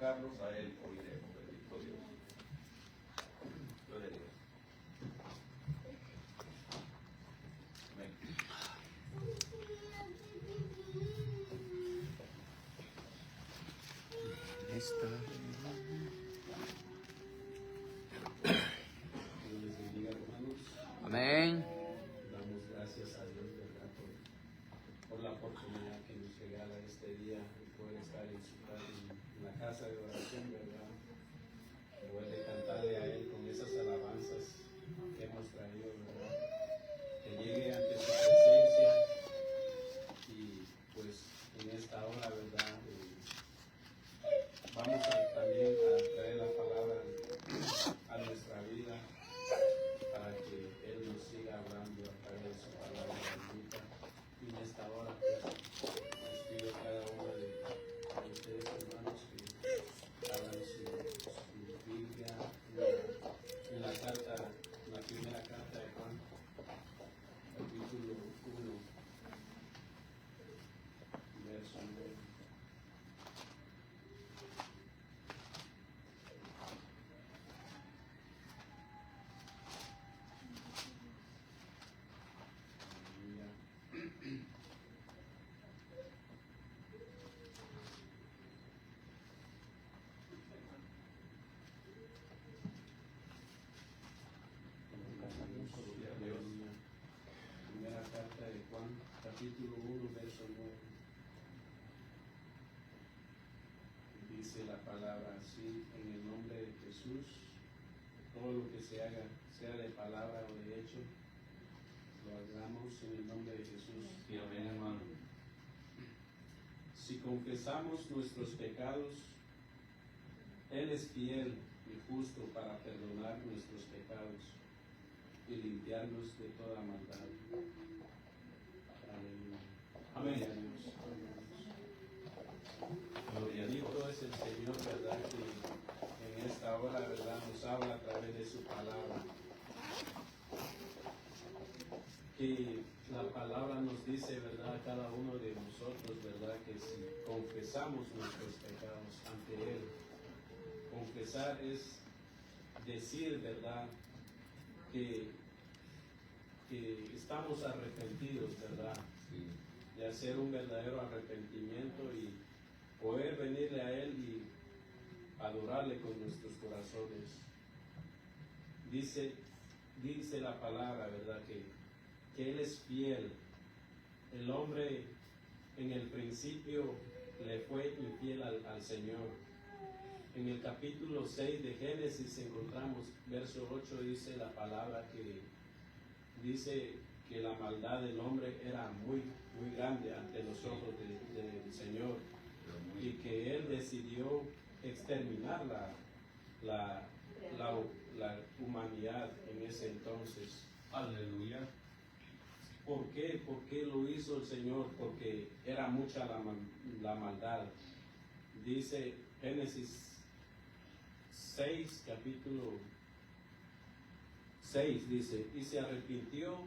invocarlos, a Él oiremos, bendito Dios. Gloria a Dios. Amén. Dios les bendiga, hermanos. Amén. Damos gracias a Dios, ¿verdad? Por la oportunidad que nos regala este día de poder estar en la casa de oración, ¿verdad? Poder de cantarle a Él con esas alabanzas que hemos traído, ¿verdad? Que llegue ante su presencia y pues en esta hora, ¿verdad? Vamos también a traer la palabra a nuestra vida para que Él nos siga hablando a través de su palabra bendita. Y en esta hora, pues, les pido a cada uno de ustedes, hermanos, que abran su Biblia en la primera carta de Juan, capítulo 1, verso 9. Primera carta de Juan, capítulo 1, verso 9. Dice la palabra así: en el nombre de Jesús, todo lo que se haga, sea de palabra o de hecho, lo hagamos en el nombre de Jesús. Sí, amén, hermano. Si confesamos nuestros pecados, Él es fiel y justo para perdonar nuestros pecados y limpiarnos de toda maldad. Aleluya. Amén. Gloria a Dios. Bendito es el Señor, ¿verdad? Que en esta hora, ¿verdad?, nos habla a través de su palabra. Que la palabra nos dice, ¿verdad?, a cada uno de nosotros, ¿verdad?, que si confesamos nuestros pecados ante Él, confesar es decir, ¿verdad?, que estamos arrepentidos, ¿verdad? Sí. De hacer un verdadero arrepentimiento y poder venirle a Él y adorarle con nuestros corazones. Dice la palabra, ¿verdad?, que Él es fiel. El hombre en el principio le fue infiel al Señor. En el capítulo 6 de Génesis encontramos, verso 8, dice la palabra que dice que la maldad del hombre era muy, muy grande ante los ojos del Señor y que Él decidió exterminar la humanidad en ese entonces. Aleluya. ¿Por qué? ¿Por qué lo hizo el Señor? Porque era mucha la maldad. Dice Génesis 6, capítulo 6, dice: y se arrepintió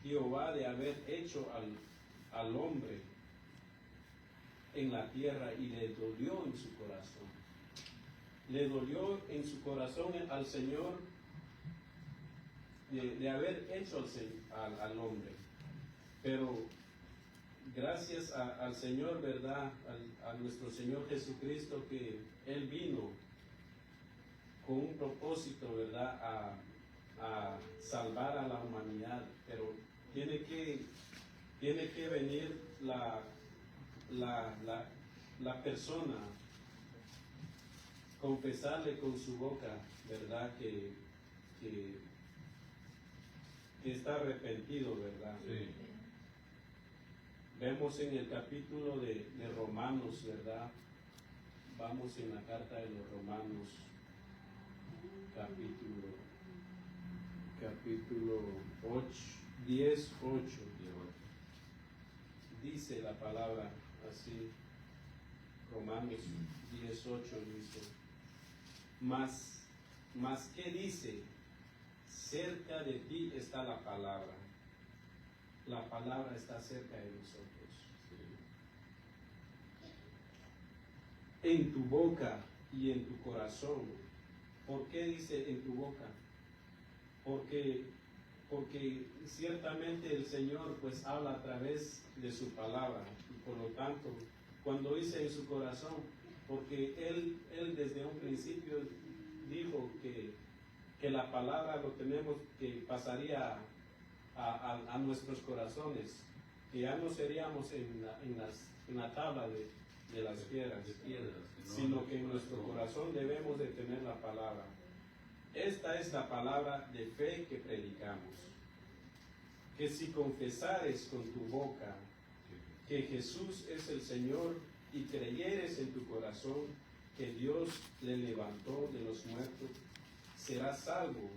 Jehová de haber hecho al hombre en la tierra y le dolió en su corazón. Le dolió en su corazón al Señor de haber hecho al hombre. Pero gracias al Señor, ¿verdad?, a nuestro Señor Jesucristo, que Él vino con un propósito, ¿verdad?, a salvar a la humanidad. Pero tiene que venir la persona, confesarle con su boca, ¿verdad?, que está arrepentido, ¿verdad? Sí. Vemos en el capítulo de Romanos, ¿verdad? Vamos en la carta de los Romanos, capítulo 8, 10, 8. Dice la palabra así, Romanos 10, 8 dice: Mas ¿qué dice? Cerca de ti está la palabra. La palabra está cerca de nosotros. en tu boca y en tu corazón. ¿Por qué dice en tu boca? Porque ciertamente el Señor pues habla a través de su palabra, y por lo tanto, cuando dice en su corazón, porque Él desde un principio dijo que la palabra lo tenemos, que pasaría a nuestros corazones, que ya no seríamos en la tabla de las piedras, sino que en nuestro corazón debemos de tener la palabra. Esta es la palabra de fe que predicamos, que si confesares con tu boca que Jesús es el Señor y creyeres en tu corazón que Dios le levantó de los muertos, serás salvo.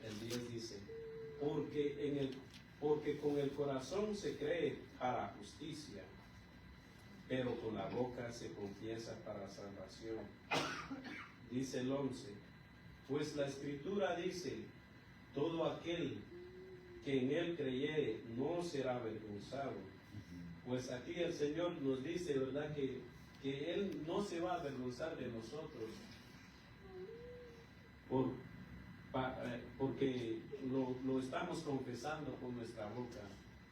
El 10 dice, porque con el corazón se cree para justicia, pero con la boca se confiesa para salvación. Dice el 11, pues la Escritura dice, todo aquel que en él creyere no será avergonzado. Pues aquí el Señor nos dice, ¿verdad?, que Él no se va a avergonzar de nosotros, porque lo estamos confesando con nuestra boca,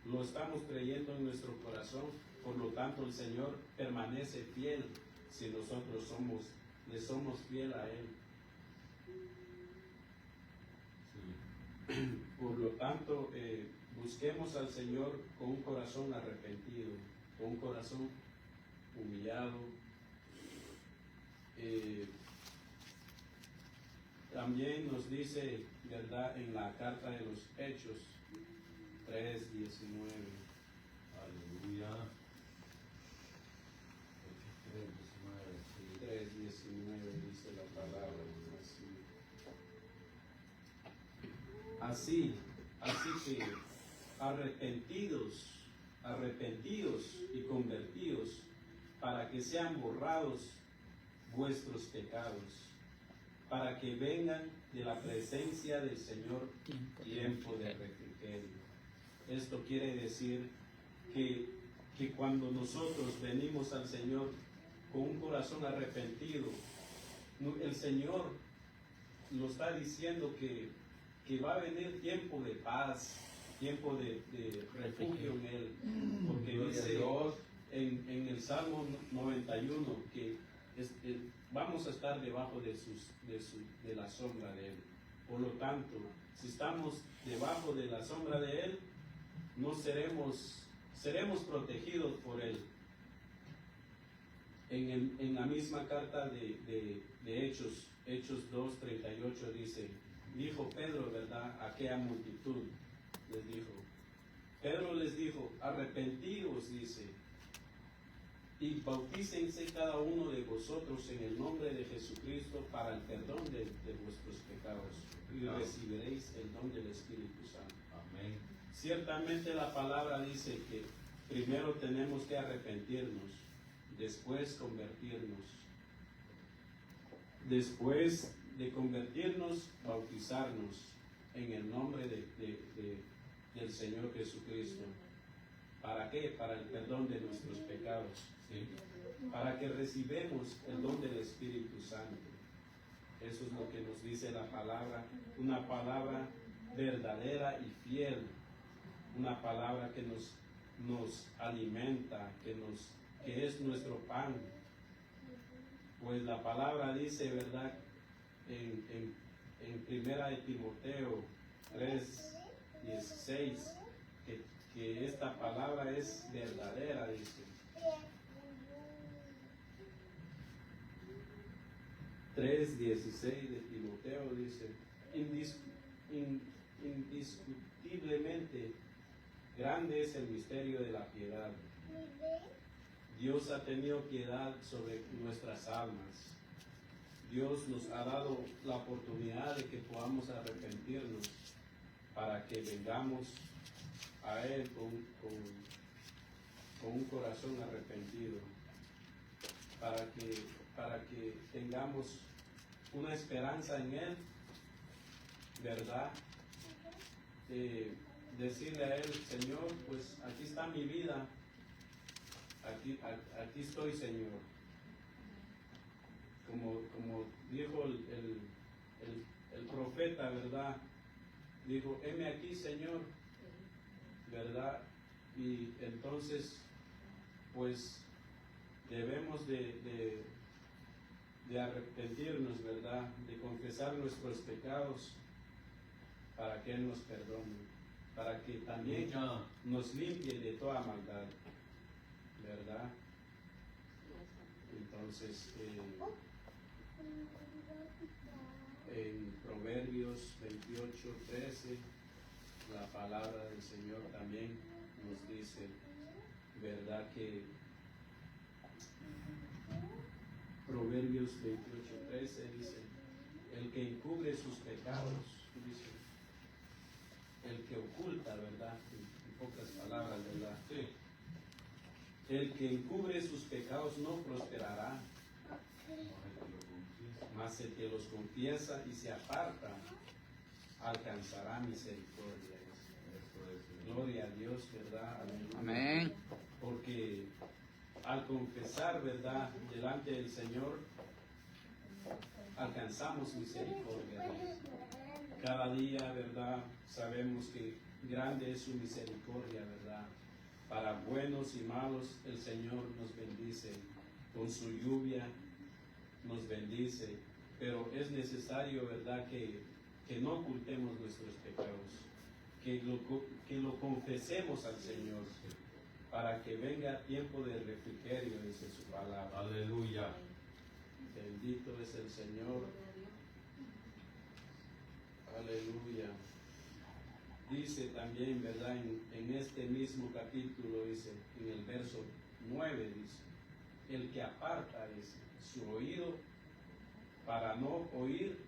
lo estamos creyendo en nuestro corazón. Por lo tanto, el Señor permanece fiel si nosotros le somos fiel a Él. Por lo tanto, busquemos al Señor con un corazón arrepentido, con un corazón humillado. También nos dice, ¿verdad?, en la carta de los Hechos 3:19. Aleluya. 3:19 dice la palabra así que arrepentidos y convertidos, para que sean borrados vuestros pecados, para que vengan de la presencia del Señor tiempo de refrigerio. Esto quiere decir que cuando nosotros venimos al Señor con un corazón arrepentido, el Señor nos está diciendo que va a venir tiempo de paz, tiempo de refugio en Él, porque dice en el Salmo 91 que vamos a estar debajo de la sombra de Él. Por lo tanto, si estamos debajo de la sombra de Él, no seremos protegidos por Él. En la misma carta de Hechos 2:38 dijo Pedro, ¿verdad?, a aquella multitud les dijo. Pedro les dijo, arrepentidos, dice, y bautícense cada uno de vosotros en el nombre de Jesucristo para el perdón de vuestros pecados, y recibiréis el don del Espíritu Santo. Amén. Ciertamente la palabra dice que primero tenemos que arrepentirnos, después convertirnos, después de convertirnos, bautizarnos en el nombre del Señor Jesucristo. ¿Para qué? Para el perdón de nuestros pecados, ¿sí?, para que recibamos el don del Espíritu Santo. Eso es lo que nos dice la palabra, una palabra verdadera y fiel, una palabra que nos alimenta, que es nuestro pan. Pues la palabra dice, ¿verdad?, en primera de Timoteo 3:16, que esta palabra es verdadera, dice. 3:16 de Timoteo dice, indiscutiblemente grande es el misterio de la piedad. Dios ha tenido piedad sobre nuestras almas. Dios nos ha dado la oportunidad de que podamos arrepentirnos para que vengamos a Él con un corazón arrepentido, para que tengamos una esperanza en Él, ¿verdad? Decirle a Él, Señor, pues aquí está mi vida, aquí estoy, Señor. ¿verdad? Dijo, heme aquí, Señor, ¿verdad? Y entonces, pues, debemos de arrepentirnos, ¿verdad? De confesar nuestros pecados para que Él nos perdone, para que también nos limpie de toda maldad, ¿verdad? Entonces, en Proverbios 28:13, la palabra del Señor también nos dice, ¿verdad? Que Proverbios 28:13 dice, el que encubre sus pecados, dice, el que oculta, ¿verdad? En pocas palabras, ¿verdad? Sí. El que encubre sus pecados no prosperará, mas el que los confiesa y se aparta alcanzará misericordia. Gloria a Dios, ¿verdad? Amén. Porque al confesar, ¿verdad?, delante del Señor, alcanzamos misericordia. Cada día, ¿verdad?, sabemos que grande es su misericordia, ¿verdad? Para buenos y malos el Señor nos bendice, con su lluvia nos bendice, pero es necesario, ¿verdad?, que no ocultemos nuestros pecados, que lo confesemos al Señor, para que venga tiempo de refrigerio, dice su palabra. Aleluya. Bendito es el Señor. Aleluya. Dice también, ¿verdad? En este mismo capítulo, dice, en el verso 9, dice, el que aparta, dice, su oído para no oír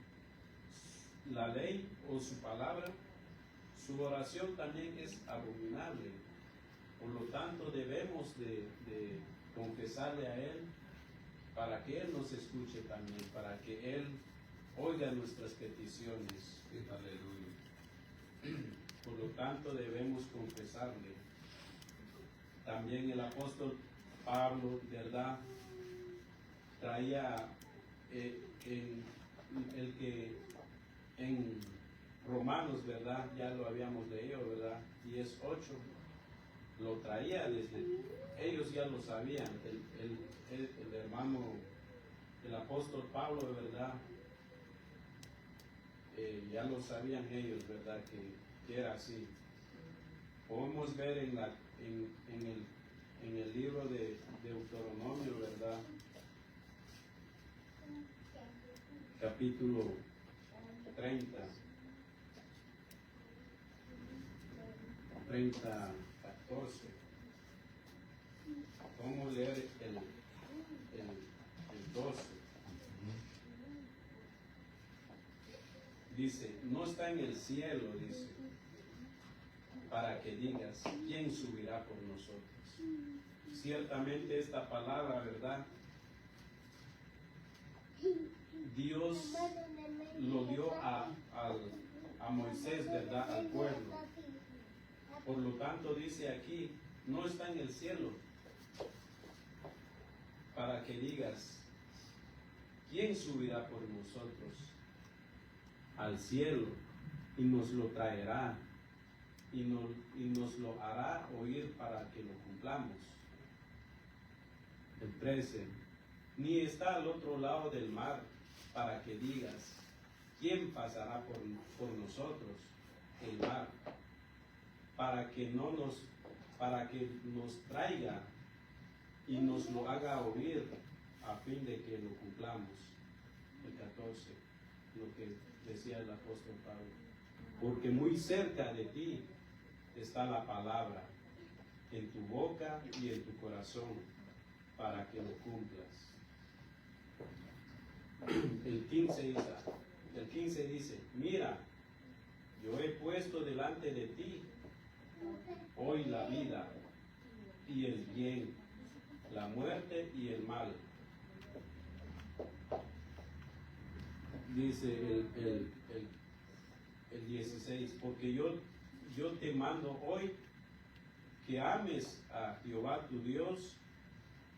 la ley o su palabra, su oración también es abominable. Por lo tanto, debemos de confesarle a Él para que Él nos escuche también, para que Él oiga nuestras peticiones. Aleluya. Por lo tanto, debemos confesarle. También el apóstol Pablo, ¿verdad?, traía el que en Romanos, ¿verdad?, ya lo habíamos leído, ¿verdad?, 10:8, lo traía desde, ellos ya lo sabían, el hermano, el apóstol Pablo, ¿verdad?, ya lo sabían ellos, ¿verdad?, que era así. Podemos ver en el libro de Deuteronomio, ¿verdad?, capítulo 30, 14. Vamos a leer el 12. Dice, no está en el cielo, dice, para que digas, ¿quién subirá por nosotros? Ciertamente esta palabra, ¿verdad?, Dios lo dio a Moisés, ¿verdad?, al pueblo. Por lo tanto, dice aquí, no está en el cielo, para que digas, ¿quién subirá por nosotros al cielo y nos lo traerá y nos lo hará oír para que lo cumplamos? El 13, ni está al otro lado del mar, para que digas, ¿quién pasará por nosotros el mar? Para que nos traiga y nos lo haga oír a fin de que lo cumplamos. El 14, lo que decía el apóstol Pablo. Porque muy cerca de ti está la palabra, en tu boca y en tu corazón, para que lo cumplas. El 15 dice, mira, yo he puesto delante de ti hoy la vida y el bien, la muerte y el mal. Dice el 16, porque yo te mando hoy que ames a Jehová tu Dios,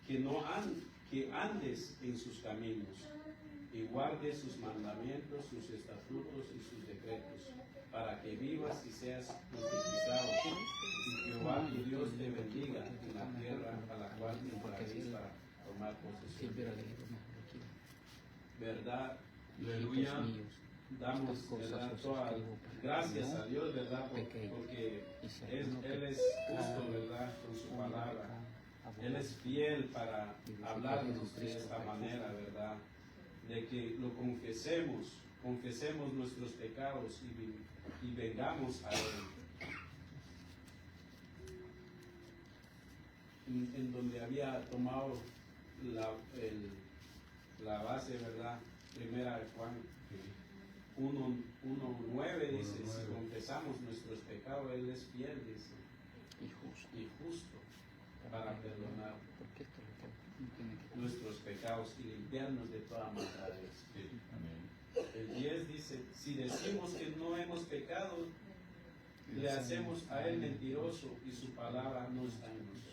que andes en sus caminos y guardes sus mandamientos, sus estatutos y sus decretos, para que vivas y seas multiplicado. Y Jehová tu Dios te bendiga en la tierra a la cual entraréis para tomar posesión. ¿Verdad? Aleluya. Damos, ¿verdad? Todas gracias a Dios, ¿verdad? Porque Él es justo, ¿verdad? Con su palabra. Él es fiel para hablarnos de esta manera, ¿verdad? De que lo confesemos nuestros pecados y vengamos a Él. En donde había tomado la base, ¿verdad? Primera de Juan 1:9 dice, si confesamos nuestros pecados, Él es fiel, dice, y justo para perdonar nuestros pecados y limpiarnos de toda maldad. El 10 dice, si decimos que no hemos pecado, le hacemos a Él mentiroso y su palabra no está en nosotros.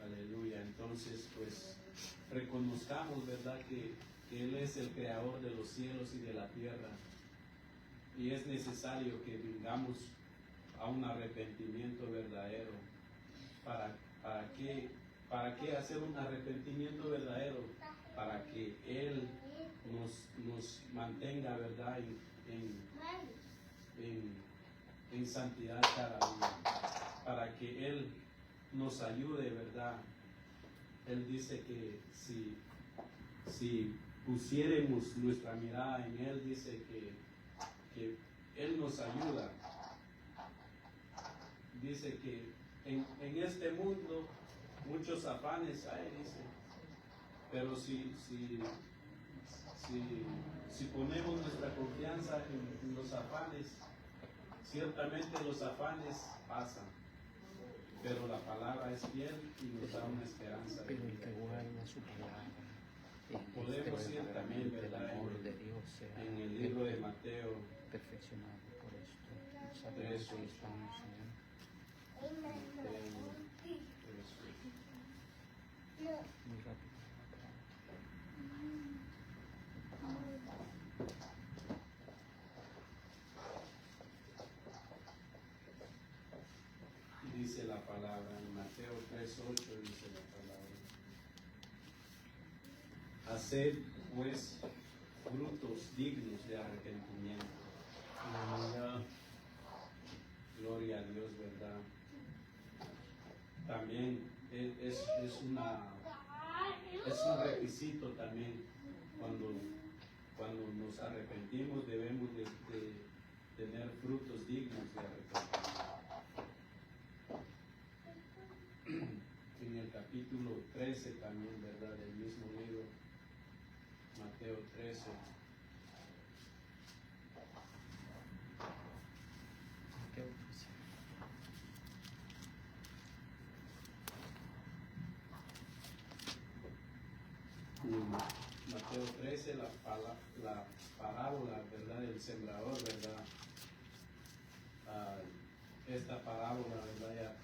Aleluya. Entonces, pues, reconozcamos, ¿verdad?, que Él es el creador de los cielos y de la tierra. Y es necesario que vengamos a un arrepentimiento verdadero. ¿Para qué hacer un arrepentimiento verdadero? Para que Él nos mantenga, ¿verdad?, en santidad cada día. Para que Él nos ayude, ¿verdad? Él dice que si pusiéramos nuestra mirada en Él, dice que Él nos ayuda. Dice que en este mundo muchos afanes hay, dice, pero si ponemos nuestra confianza en los afanes, ciertamente los afanes pasan, pero la palabra es fiel y nos da una esperanza. Pero el que guarda su palabra, podemos ir también, ¿verdad?, en el libro de Mateo, perfeccionado por esto. Eso. Estamos, Señor. Muy rápido. Dice la palabra en Mateo 3:8, dice la palabra: haced pues frutos dignos de arrepentimiento. Aleluya. Gloria a Dios, ¿verdad? También es un requisito también cuando nos arrepentimos, debemos de tener frutos dignos de arrepentimiento. En el capítulo 13 también, ¿verdad?, del mismo libro, Mateo 13. Mateo 13, la parábola, ¿verdad?, del sembrador, ¿verdad? Esta parábola, ¿verdad?, ya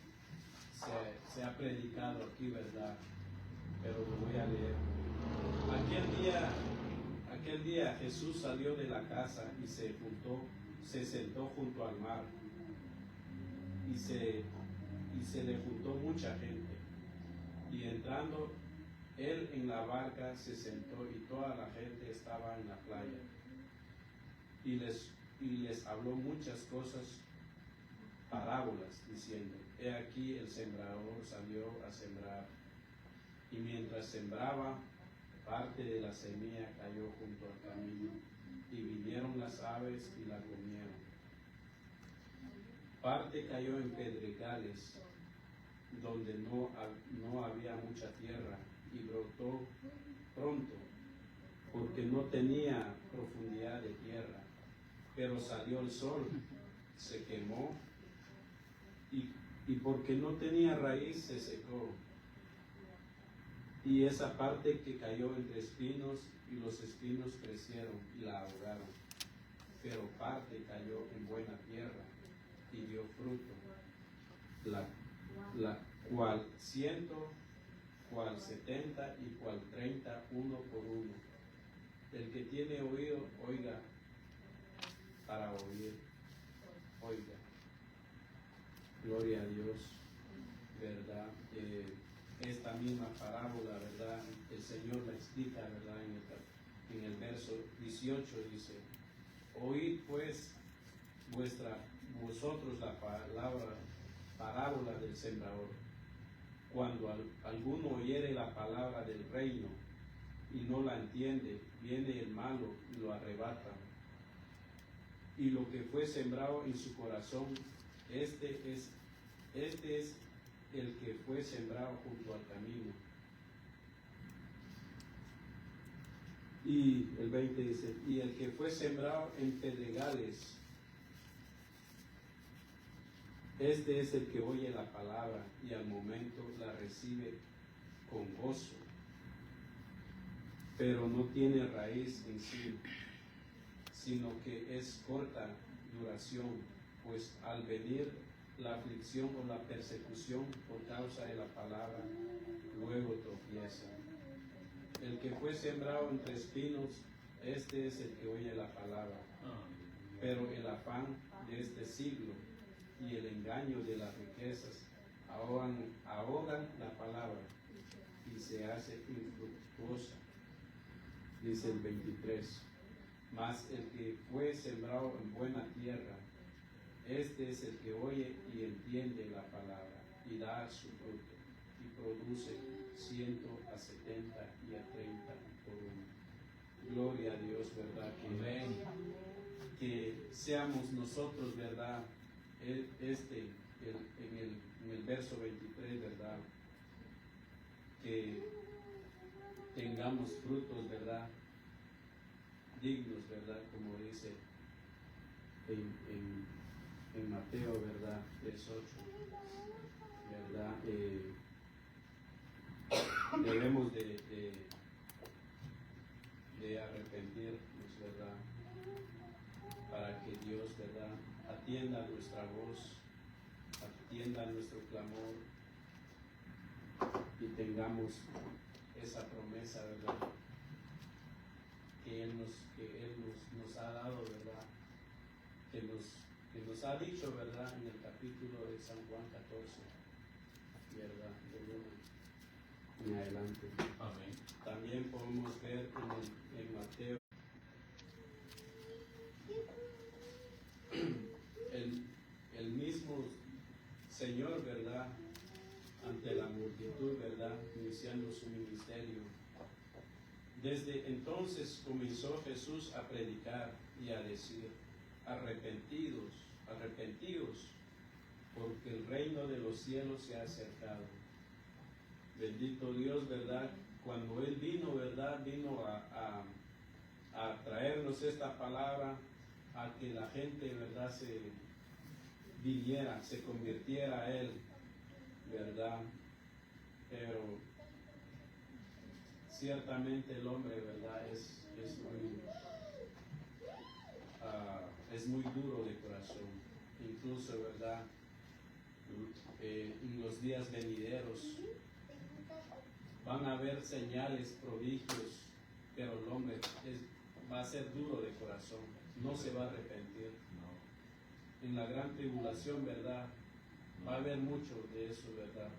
se ha predicado aquí, ¿verdad? Pero lo voy a leer. Aquel día Jesús salió de la casa y se sentó junto al mar, y se le juntó mucha gente, y entrando Él en la barca se sentó, y toda la gente estaba en la playa, y les habló muchas cosas, parábolas, diciendo: he aquí el sembrador salió a sembrar, y mientras sembraba, parte de la semilla cayó junto al camino, y vinieron las aves y la comieron. Parte cayó en pedregales, donde no había mucha tierra, y brotó pronto, porque no tenía profundidad de tierra. Pero salió el sol, se quemó, y porque no tenía raíz, se secó. Y esa parte que cayó entre espinos, y los espinos crecieron y la ahogaron. Pero parte cayó en buena tierra y dio fruto, la cual 100, cual 70 y cual 30, uno por uno. El que tiene oído, oiga para oír, oiga. Gloria a Dios, ¿verdad? Esta misma parábola, ¿verdad? El Señor la explica, ¿verdad? En el verso 18 dice: oíd pues vosotros la parábola del sembrador. Cuando alguno oyere la palabra del reino y no la entiende, viene el malo y lo arrebata. Y lo que fue sembrado en su corazón, este es el que fue sembrado junto al camino. Y el 20 dice: y el que fue sembrado en pedregales, este es el que oye la palabra y al momento la recibe con gozo, pero no tiene raíz en sí, sino que es corta duración, pues al venir la aflicción o la persecución por causa de la palabra, luego tropieza. El que fue sembrado entre espinos, este es el que oye la palabra, pero el afán de este siglo y el engaño de las riquezas ahogan la palabra y se hace infructuosa. Dice el 23: mas el que fue sembrado en buena tierra, este es el que oye y entiende la palabra y da su fruto y produce 100, a 70 y a 30 por uno. Gloria a Dios, ¿verdad? Que seamos nosotros, ¿verdad? En el verso 23, ¿verdad? Que tengamos frutos, ¿verdad? Dignos, ¿verdad? Como dice en Mateo, ¿verdad? 3:8, ¿verdad? Debemos de arrepentirnos, ¿verdad? Para que Dios, ¿verdad? Atienda nuestra voz, atienda nuestro clamor y tengamos esa promesa, ¿verdad? Que Él nos ha dado, ¿verdad? Que nos ha dicho, ¿verdad? En el capítulo de San Juan 14, ¿verdad? De 1 en adelante. Amén. También podemos ver en Mateo el mismo Señor, ¿verdad? Ante la multitud, ¿verdad? Iniciando su ministerio. Desde entonces comenzó Jesús a predicar y a decir: arrepentidos, arrepentidos, porque el reino de los cielos se ha acercado. Bendito Dios, ¿verdad? Cuando Él vino, ¿verdad? Vino a traernos esta palabra, a que la gente, ¿verdad? Se viniera, se convirtiera a Él, ¿verdad? Pero ciertamente el hombre, ¿verdad? Es muy duro de corazón. Incluso, ¿verdad? En los días venideros van a haber señales, prodigios, pero el hombre va a ser duro de corazón, no se va a arrepentir. En la gran tribulación, ¿verdad? Va a haber mucho de eso, ¿verdad?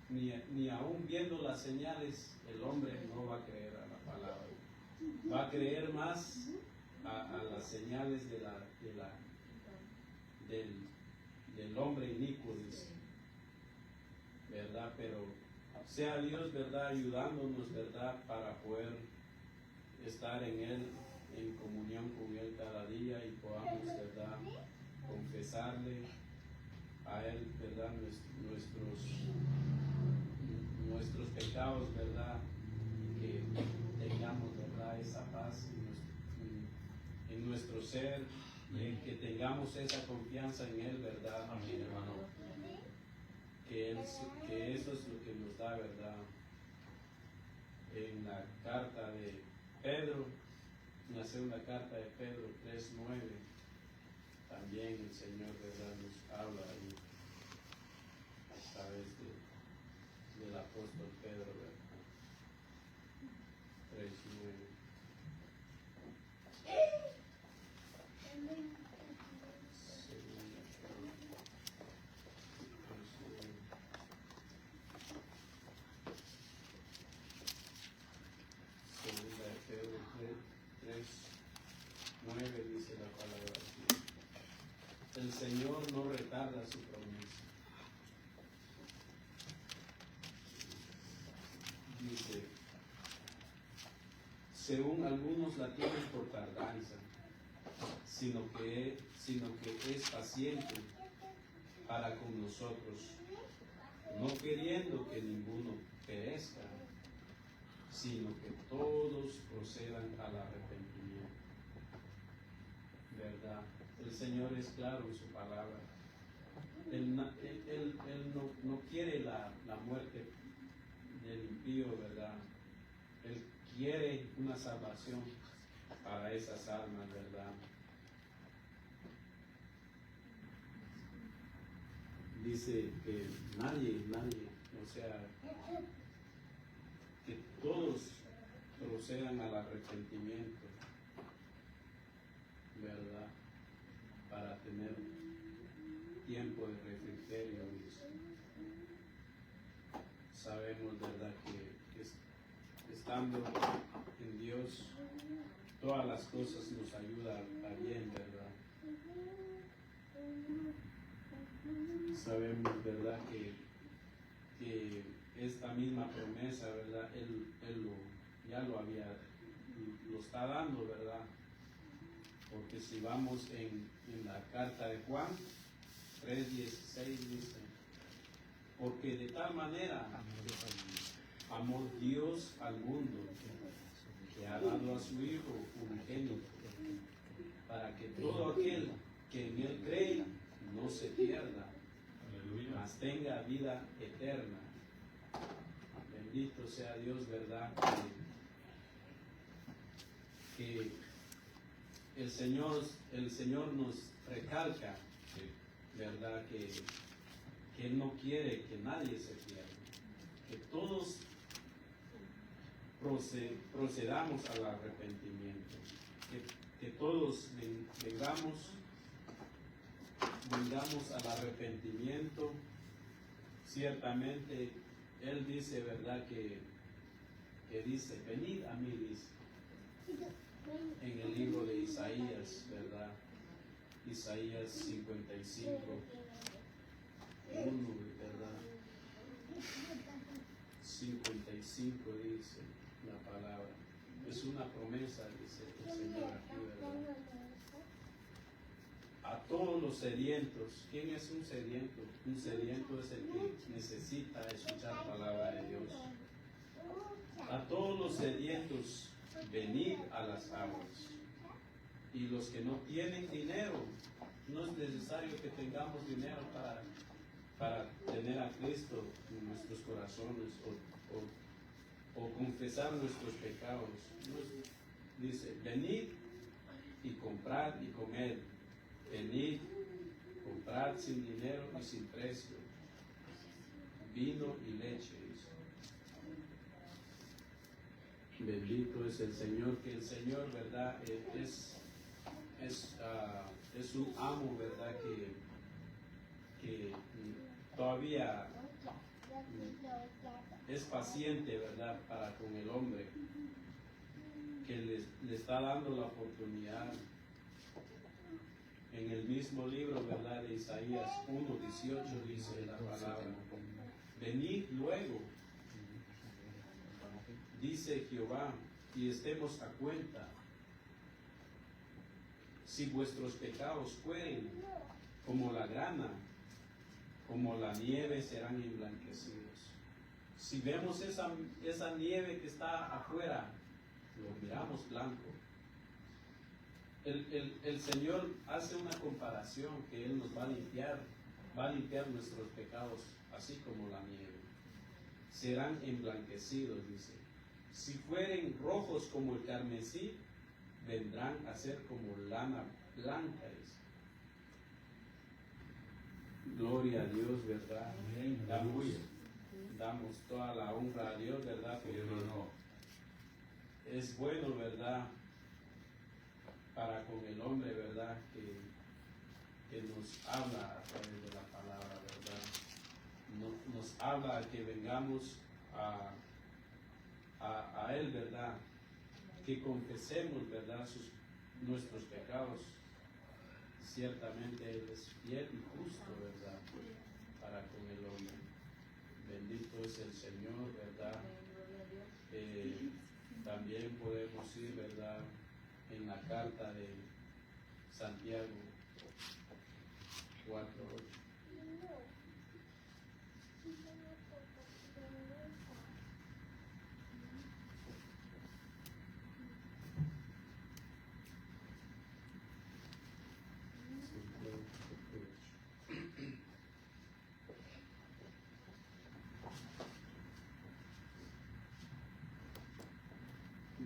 Ni aún viendo las señales, el hombre no va a creer a la palabra. Va a creer más a las señales del hombre inicuo, dice, ¿verdad? Pero sea Dios, ¿verdad? Ayudándonos, ¿verdad? Para poder estar en Él, en comunión con Él cada día y podamos, ¿verdad? Confesarle a Él, ¿verdad? Nuestros pecados, ¿verdad? Y que tengamos, ¿verdad? Esa paz en nuestro ser, y que tengamos esa confianza en Él, ¿verdad? Amén, hermano. Que eso es lo que nos da, ¿verdad? En la carta de Pedro, en la segunda carta de Pedro 3:9, también el Señor, ¿verdad? Nos habla ahí a través de del apóstol Pedro, ¿verdad? 3:9. Segunda de Pedro 3:9 dice la palabra así. El Señor no retarda su promesa. Dice, según algunos la tienen por tardanza, sino que es paciente para con nosotros, no queriendo que ninguno perezca, sino que todos procedan al arrepentimiento. ¿Verdad? El Señor es claro en su palabra. Él no quiere la muerte del impío, ¿verdad? Él quiere una salvación para esas almas, ¿verdad? Dice que nadie, o sea, que todos procedan al arrepentimiento, ¿verdad? Para tener tiempo de refrigerio. Sabemos, ¿verdad?, que estando en Dios, todas las cosas nos ayudan a bien, ¿verdad? Sabemos, ¿verdad?, que esta misma promesa, ¿verdad?, Él ya lo está dando, ¿verdad? Porque si vamos en la carta de Juan 3:16 dice, porque de tal manera amó Dios al mundo que ha dado a su Hijo unigénito, para que todo aquel que en Él cree no se pierda, mas tenga vida eterna. Bendito sea Dios, ¿verdad? Que el Señor nos recalca, ¿verdad? Que Él no quiere que nadie se pierda, que todos procedamos al arrepentimiento, que todos vengamos al arrepentimiento. Ciertamente Él dice, ¿verdad?, que dice, venid a mí, dice, en el libro de Isaías, ¿verdad? Isaías 55, 1, ¿verdad? 55 dice la palabra. Es una promesa, dice el Señor aquí, ¿verdad? A todos los sedientos. ¿Quién es un sediento? Un sediento es el que necesita escuchar palabra de Dios. A todos los sedientos, venid a las aguas. Y los que no tienen dinero, no es necesario que tengamos dinero para tener a Cristo en nuestros corazones o confesar nuestros pecados. Dice, venid y comprad y comed. Venid, comprad sin dinero y sin precio, vino y leche. Bendito es el Señor, que el Señor, ¿verdad?, es un amo, ¿verdad?, que todavía es paciente, ¿verdad?, para con el hombre, que le está dando la oportunidad. En el mismo libro, ¿verdad?, de Isaías 1:18 dice la palabra, venid luego, dice Jehová, y estemos a cuenta. Si vuestros pecados fueren como la grana, como la nieve serán emblanquecidos. Si vemos esa nieve que está afuera, lo miramos blanco. El Señor hace una comparación que Él nos va a limpiar nuestros pecados, así como la nieve. Serán emblanquecidos, dice. Si fueren rojos como el carmesí, vendrán a ser como lana blanca, dice. Gloria a Dios, ¿verdad? damos toda la honra a Dios, ¿verdad? Sí, hermano. Es bueno, ¿verdad? Para con el hombre, ¿verdad? Que nos habla a través de la palabra, ¿verdad? Nos habla que vengamos a Él, ¿verdad? Que confesemos, ¿verdad? Nuestros pecados. Ciertamente Él es fiel y justo, ¿verdad? Para con el hombre. Bendito es el Señor, ¿verdad? También podemos ir, ¿verdad? En la carta de Santiago 4:8.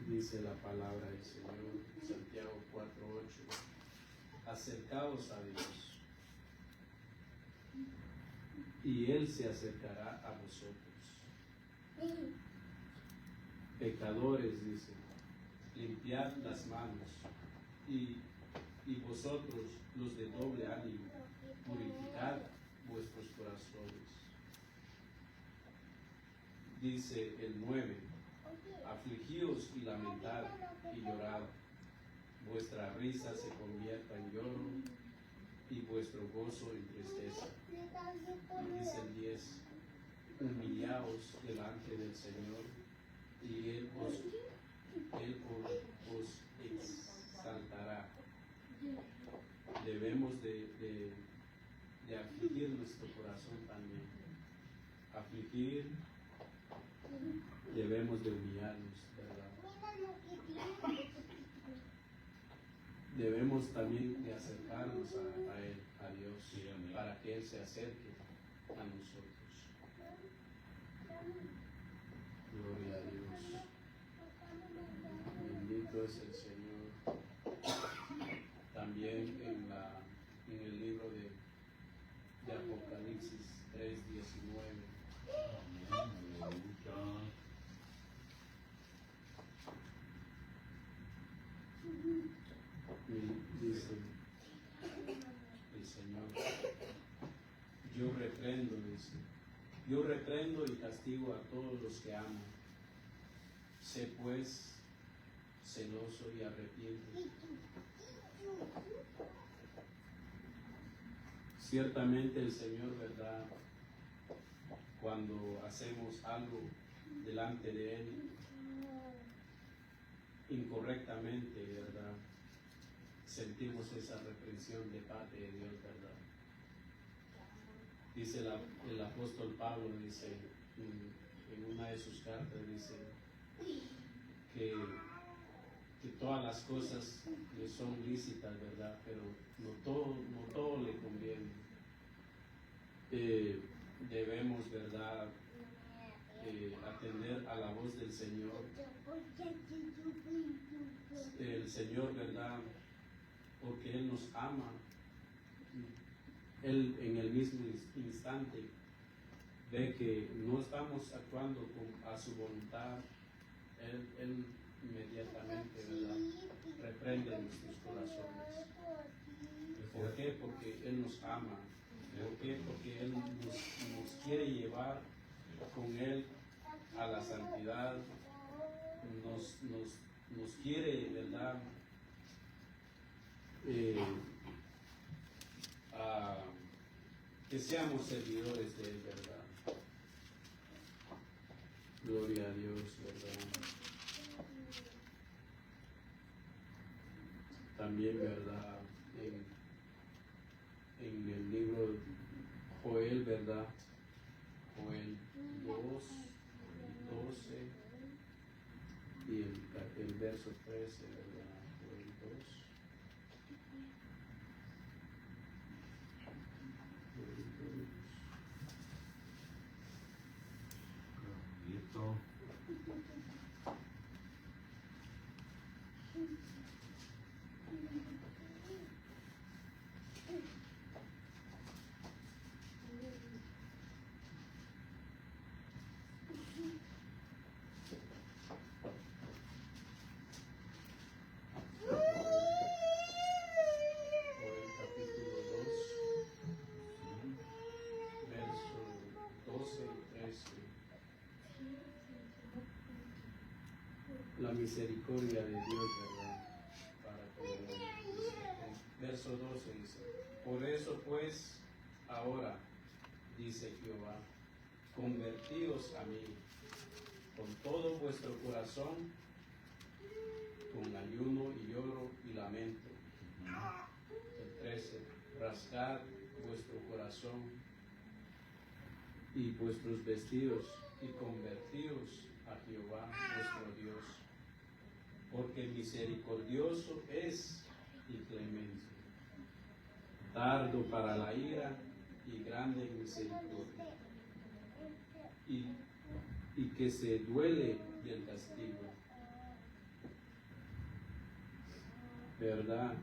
Dice la palabra del Señor, Santiago 4:8. Acercaos a Dios, y Él se acercará a vosotros. Pecadores, dice, limpiad las manos, y vosotros, los de doble ánimo, purificad vuestros corazones. Dice el 9, afligíos y lamentad y llorad, vuestra risa se convierta en lloro y vuestro gozo en tristeza. Y dice el 10, humillaos delante del Señor y Él os exaltará. Debemos de afligir nuestro corazón también. Afligir, debemos de humillarnos, ¿verdad? Debemos también de acercarnos a Él, a Dios, Sí, amén. para que Él se acerque a nosotros. Gloria a Dios. Bendito es el Señor. También en el libro de Apocalipsis 3:19. Aleluya. Y dice el Señor, yo reprendo y castigo a todos los que amo. Sé pues celoso y arrepiéntete. Ciertamente el Señor, ¿verdad? Cuando hacemos algo delante de Él incorrectamente, ¿verdad? Sentimos esa reprensión de parte de Dios, ¿verdad? Dice el apóstol Pablo, dice en una de sus cartas, dice que todas las cosas le son lícitas, ¿verdad? Pero no todo le conviene. Debemos, ¿verdad? Atender a la voz del Señor. El Señor, ¿verdad? Porque Él nos ama. Él en el mismo instante ve que no estamos actuando a su voluntad. Él inmediatamente, ¿verdad? Reprende nuestros corazones. ¿Por qué? Porque Él nos ama. ¿Por qué? Porque Él nos quiere llevar con Él a la santidad. Nos quiere, ¿verdad? Que seamos servidores de Él, ¿verdad? Gloria a Dios, ¿verdad? También, ¿verdad? En el libro Joel, ¿verdad? Joel 2:12 y el verso 13, ¿verdad? Joel 2. Listo. la misericordia de Dios, ¿verdad? Para con el hombre. Verso 12 dice, por eso pues, ahora, dice Jehová, convertíos a mí con todo vuestro corazón, con ayuno y lloro y lamento. El 13, rasgad vuestro corazón y vuestros vestidos y convertíos a Jehová vuestro Dios, porque misericordioso es y clemente, tardo para la ira y grande en misericordia, y que se duele del castigo. ¿Verdad?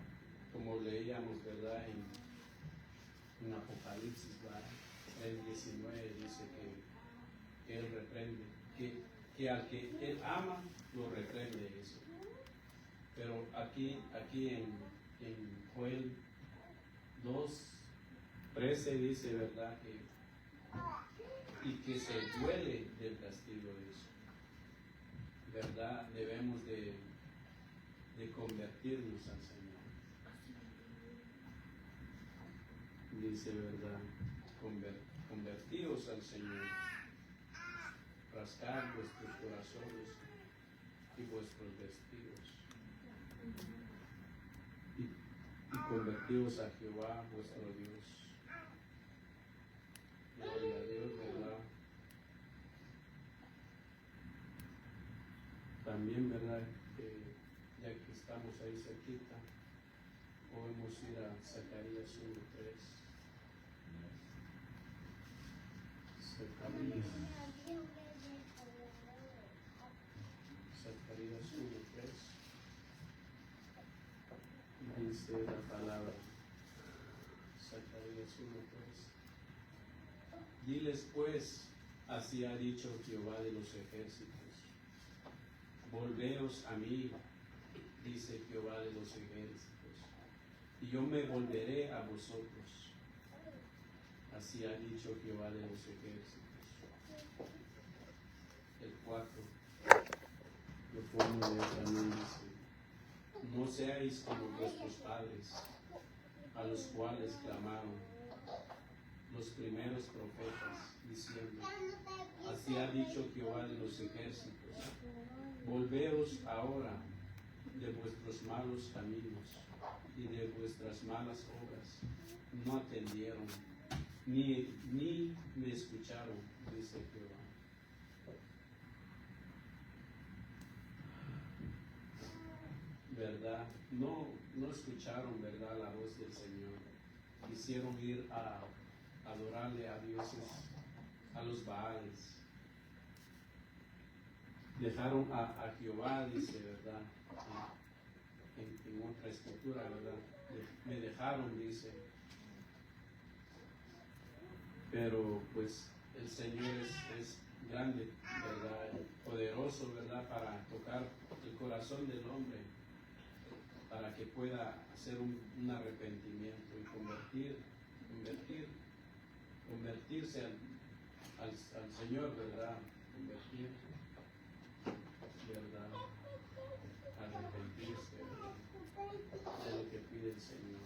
Como leíamos, ¿verdad? En Apocalipsis, ¿verdad? El 19 dice que Él reprende, que al que Él ama, lo reprende eso. Pero aquí en Joel 2:13 dice, ¿verdad? Y que se duele del castigo de eso. ¿Verdad? Debemos de convertirnos al Señor. Dice, ¿verdad? Convertíos al Señor. Rascar vuestros corazones y vuestros vestidos. Y convertíos a Jehová vuestro Dios. Gloria a Dios, ¿verdad? También, ¿verdad? Ya que estamos ahí cerquita, podemos ir a Zacarías 1:3. Zacarías 1:3. Dice la palabra. Zacarías 1:3. Diles pues, así ha dicho Jehová de los ejércitos. Volveos a mí, dice Jehová de los ejércitos, y yo me volveré a vosotros. Así ha dicho Jehová de los ejércitos. El 4, lo pongo de también dice, no seáis como vuestros padres, a los cuales clamaron los primeros profetas, diciendo, así ha dicho Jehová de los ejércitos, volveos ahora de vuestros malos caminos y de vuestras malas obras. No atendieron, ni me escucharon, dice Jehová. ¿Verdad? No escucharon, ¿verdad?, la voz del Señor. Quisieron ir a adorarle a dioses, a los Baales. Dejaron a Jehová, dice, ¿verdad? En otra escritura, ¿verdad? Me dejaron, dice. Pero pues el Señor es grande, ¿verdad? Poderoso, ¿verdad? Para tocar el corazón del hombre, para que pueda hacer un arrepentimiento y convertirse al Señor, ¿verdad? Convertir, ¿verdad? Arrepentirse, ¿verdad? De lo que pide el Señor.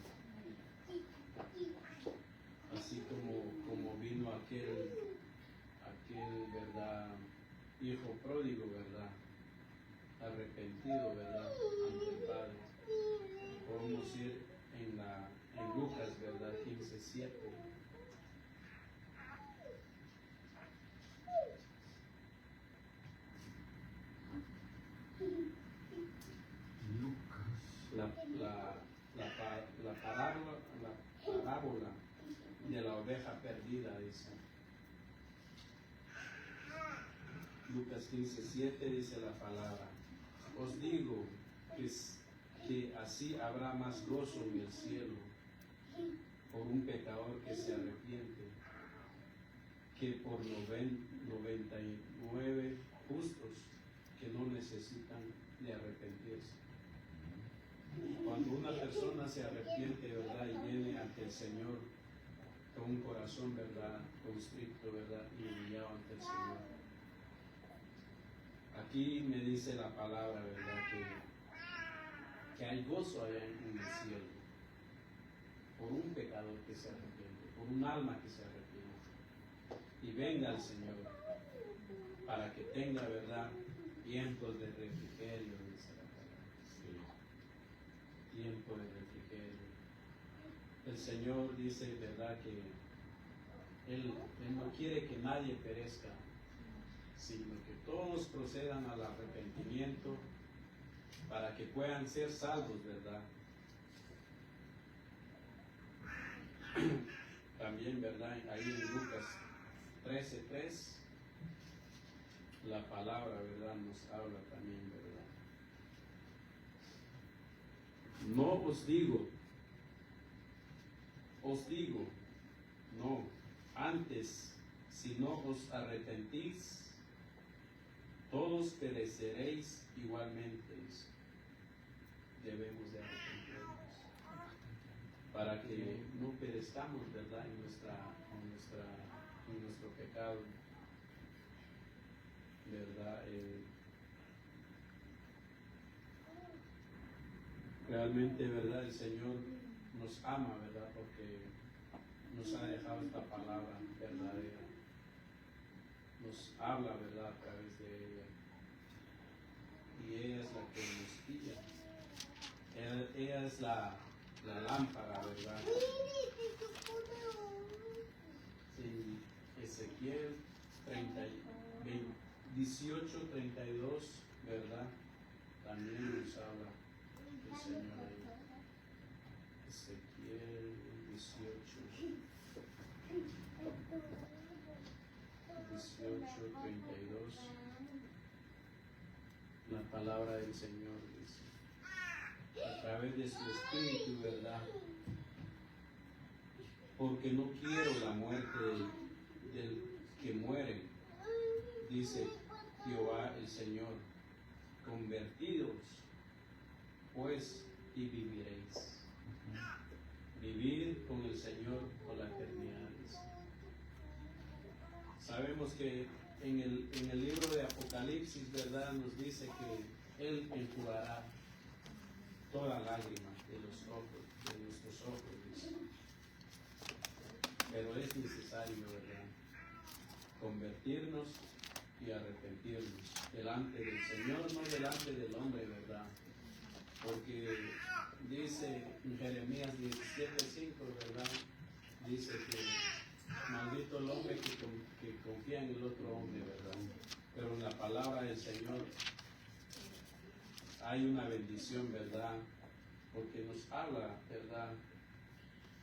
Así como vino aquel, ¿verdad?, hijo pródigo, ¿verdad?, arrepentido, ¿verdad?, ante el Padre. Podemos ir en Lucas, ¿verdad?, 15:7. La parábola de la oveja perdida, dice. Lucas 15:7 dice la palabra. Os digo que así habrá más gozo en el cielo por un pecador que se arrepiente que por 99 justos que no necesitan de arrepentirse. Cuando una persona se arrepiente, ¿verdad?, y viene ante el Señor con un corazón, ¿verdad?, constricto, ¿verdad?, y humillado ante el Señor, aquí me dice la palabra, ¿verdad? Que hay gozo allá en el cielo por un pecador que se arrepiente, por un alma que se arrepiente. Y venga el Señor para que tenga, ¿verdad?, tiempos de refrigerio, dice la palabra. Tiempo de refrigerio. El Señor dice, ¿verdad?, que Él no quiere que nadie perezca, sino que todos procedan al arrepentimiento para que puedan ser salvos, ¿verdad? También, ¿verdad?, ahí en Lucas 13:3, la palabra, ¿verdad?, nos habla también, ¿verdad? No os digo, no, antes, si no os arrepentís, todos pereceréis igualmente. Debemos de arrepentirnos para que no perezcamos, ¿verdad?, en nuestro pecado, ¿verdad? Realmente, ¿verdad?, el Señor nos ama, ¿verdad?, porque nos ha dejado esta palabra verdadera. Nos habla, ¿verdad?, a través de ella. Y ella es la que nos guía. Ella es la lámpara, ¿verdad? En Ezequiel 18:32, ¿verdad? También nos habla el Señor ahí. Ezequiel 18:32. La palabra del Señor dice, a través de su Espíritu, ¿verdad? Porque no quiero la muerte del que muere, dice Jehová el Señor. Convertidos, pues, y viviréis. Vivir con el Señor por la eternidad. Sabemos que en el libro de Apocalipsis, ¿verdad?, nos dice que Él enjugará toda lágrima de los ojos, de nuestros ojos, dice. Pero es necesario, ¿verdad?, convertirnos y arrepentirnos delante del Señor, no delante del hombre, ¿verdad? Porque dice en Jeremías 17:5, ¿verdad?, dice que maldito el hombre que confía en el otro hombre, ¿verdad? Pero en la palabra del Señor hay una bendición, ¿verdad? Porque nos habla, ¿verdad?,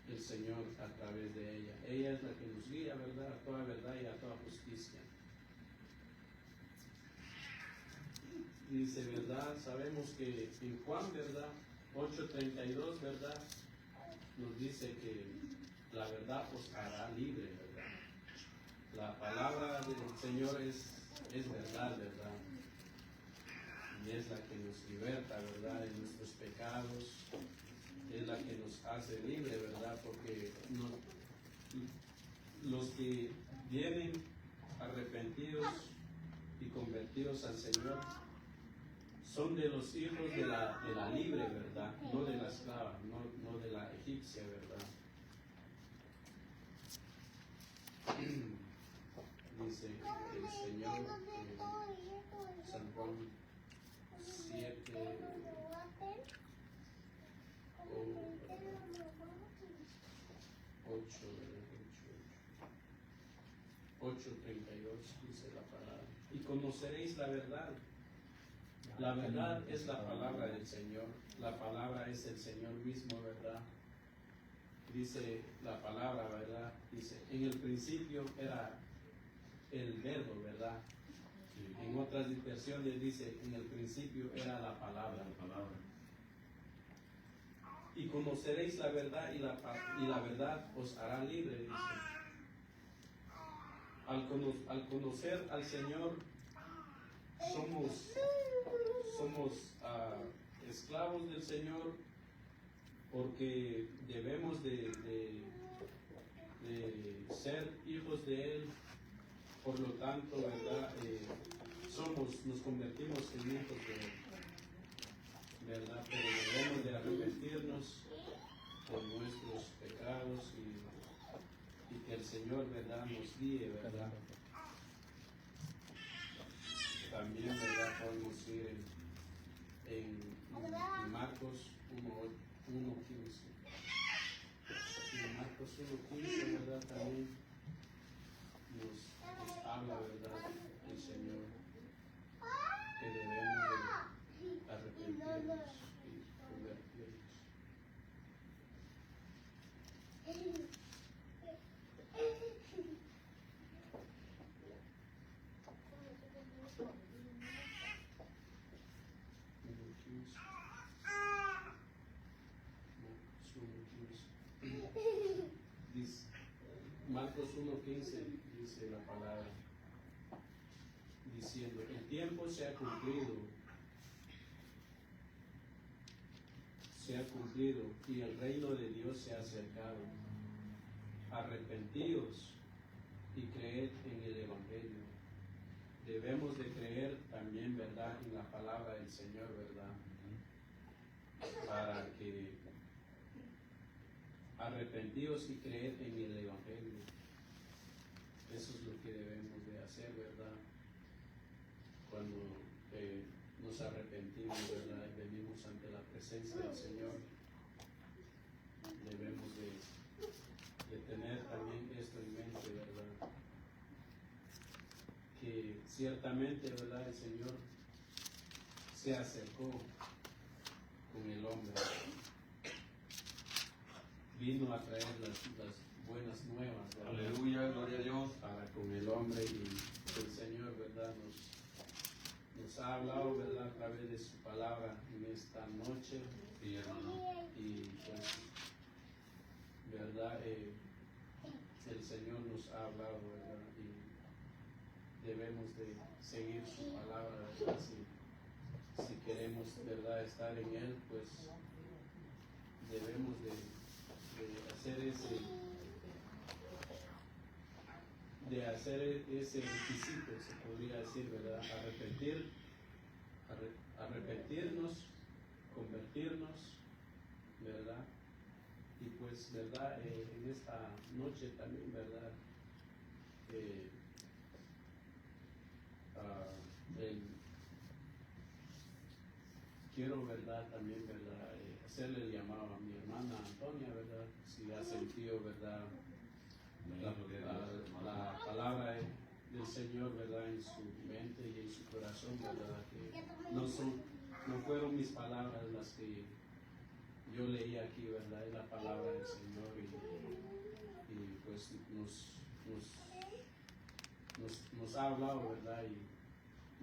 el Señor a través de ella. Ella es la que nos guía, ¿verdad?, a toda verdad y a toda justicia. Dice, ¿verdad? Sabemos que en Juan, ¿verdad?, 8:32, ¿verdad?, nos dice que la verdad os hará libre, ¿verdad? La palabra del Señor es verdad, ¿verdad? Y es la que nos liberta, ¿verdad?, de nuestros pecados. Es la que nos hace libre, ¿verdad? Porque los que vienen arrepentidos y convertidos al Señor son de los hijos de la libre, ¿verdad? No de la esclava, no de la egipcia, ¿verdad? Dice el Señor, San Juan 7, 8:32 dice la palabra. Y conoceréis la verdad. La verdad es la palabra del Señor. La palabra es el Señor mismo, ¿verdad? Dice la palabra, ¿verdad? Dice, en el principio era el verbo, ¿verdad? Sí. En otras versiones dice, en el principio era la palabra. Y conoceréis la verdad y la verdad os hará libre, dice. Al conocer al Señor, somos esclavos del Señor, porque debemos de ser hijos de Él. Por lo tanto, ¿verdad?, nos convertimos en hijos de Él, ¿verdad? Pero debemos de arrepentirnos por nuestros pecados y que el Señor, ¿verdad?, nos guíe, ¿verdad? También, ¿verdad?, podemos ir en Marcos 1:15. En Marcos 1:15, ¿verdad?, también nos habla, ¿verdad?, el Señor, que debemos de arrepentirnos y convertirnos. Marcos 1:15 dice la palabra, diciendo: el tiempo se ha cumplido y el reino de Dios se ha acercado. Arrepentíos y creed en el Evangelio. Debemos de creer también, ¿verdad?, en la palabra del Señor, ¿verdad? Para que arrepentíos y creed en el Evangelio. Eso es lo que debemos de hacer, ¿verdad? Cuando nos arrepentimos, ¿verdad?, y venimos ante la presencia del Señor, debemos de tener también esto en mente, ¿verdad? Que ciertamente, ¿verdad?, el Señor se acercó con el hombre. Vino a traer las buenas nuevas, ¿verdad? Aleluya, gloria a Dios. Para con el hombre, y el Señor, ¿verdad?, nos ha hablado, ¿verdad?, a través de su palabra en esta noche. Sí, hermano. Y pues, ¿verdad?, el Señor nos ha hablado, ¿verdad? Y debemos de seguir su palabra, ¿verdad? Si queremos, ¿verdad?, estar en Él, pues debemos de hacer ese requisito, se podría decir, ¿verdad? Arrepentirnos, convertirnos, ¿verdad? Y pues, ¿verdad?, en esta noche también, ¿verdad?, quiero, ¿verdad?, también, ¿verdad?, hacerle el llamado a mi hermana Antonia, ¿verdad?, si ha sentido, ¿verdad?, la palabra del Señor, ¿verdad?, en su mente y en su corazón, ¿verdad?, que no fueron mis palabras las que yo leí aquí, ¿verdad?, es la palabra del Señor, y pues nos ha hablado, ¿verdad?, y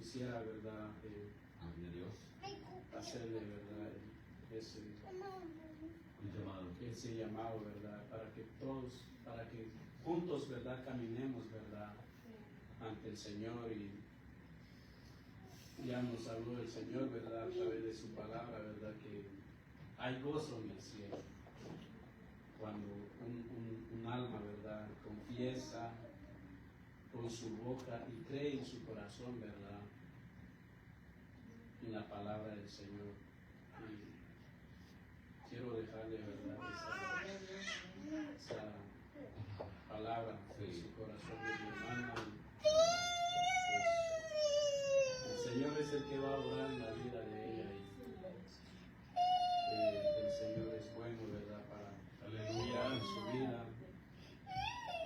quisiera, ¿verdad?, Gloria a Dios. hacerle, ¿verdad?, ese llamado, ¿verdad?, para que juntos, ¿verdad?, caminemos, ¿verdad?, ante el Señor. Y ya nos habló el Señor, ¿verdad?, a través de su palabra, ¿verdad?, que hay gozo en el cielo cuando un alma, ¿verdad?, confiesa con su boca y cree en su corazón, ¿verdad?, en la palabra del Señor. Y quiero dejarle, ¿verdad?, esa palabra en su corazón de mi hermana. El Señor es el que va a orar la vida de ella, y el Señor es bueno, ¿verdad?, para guiar en su vida,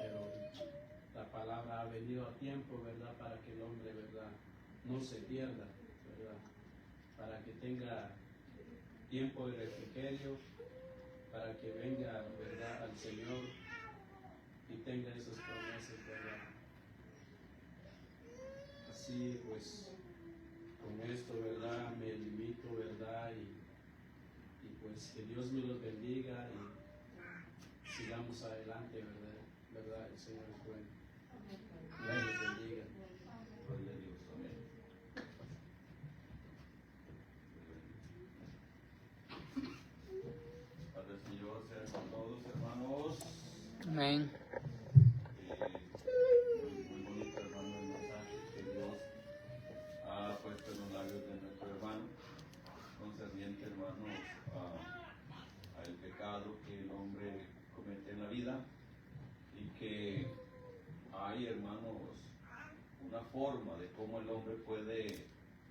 pero la palabra ha venido a tiempo, ¿verdad?, para que el hombre, ¿verdad?, no se pierda, ¿verdad?, para que tenga tiempo de refrigerio, para que venga, ¿verdad?, al Señor y tenga esas promesas, ¿verdad? Así pues, con esto, ¿verdad?, me limito, ¿verdad?, y pues que Dios me los bendiga y sigamos adelante, ¿verdad? El Señor es bueno. Dios los bendiga. Gloria a Dios. Amén. Padre Señor sea con todos, hermanos. Amén. Muy bonito, hermano, el mensaje que Dios referente, hermanos, al pecado que el hombre comete en la vida y que hay, hermanos, una forma de cómo el hombre puede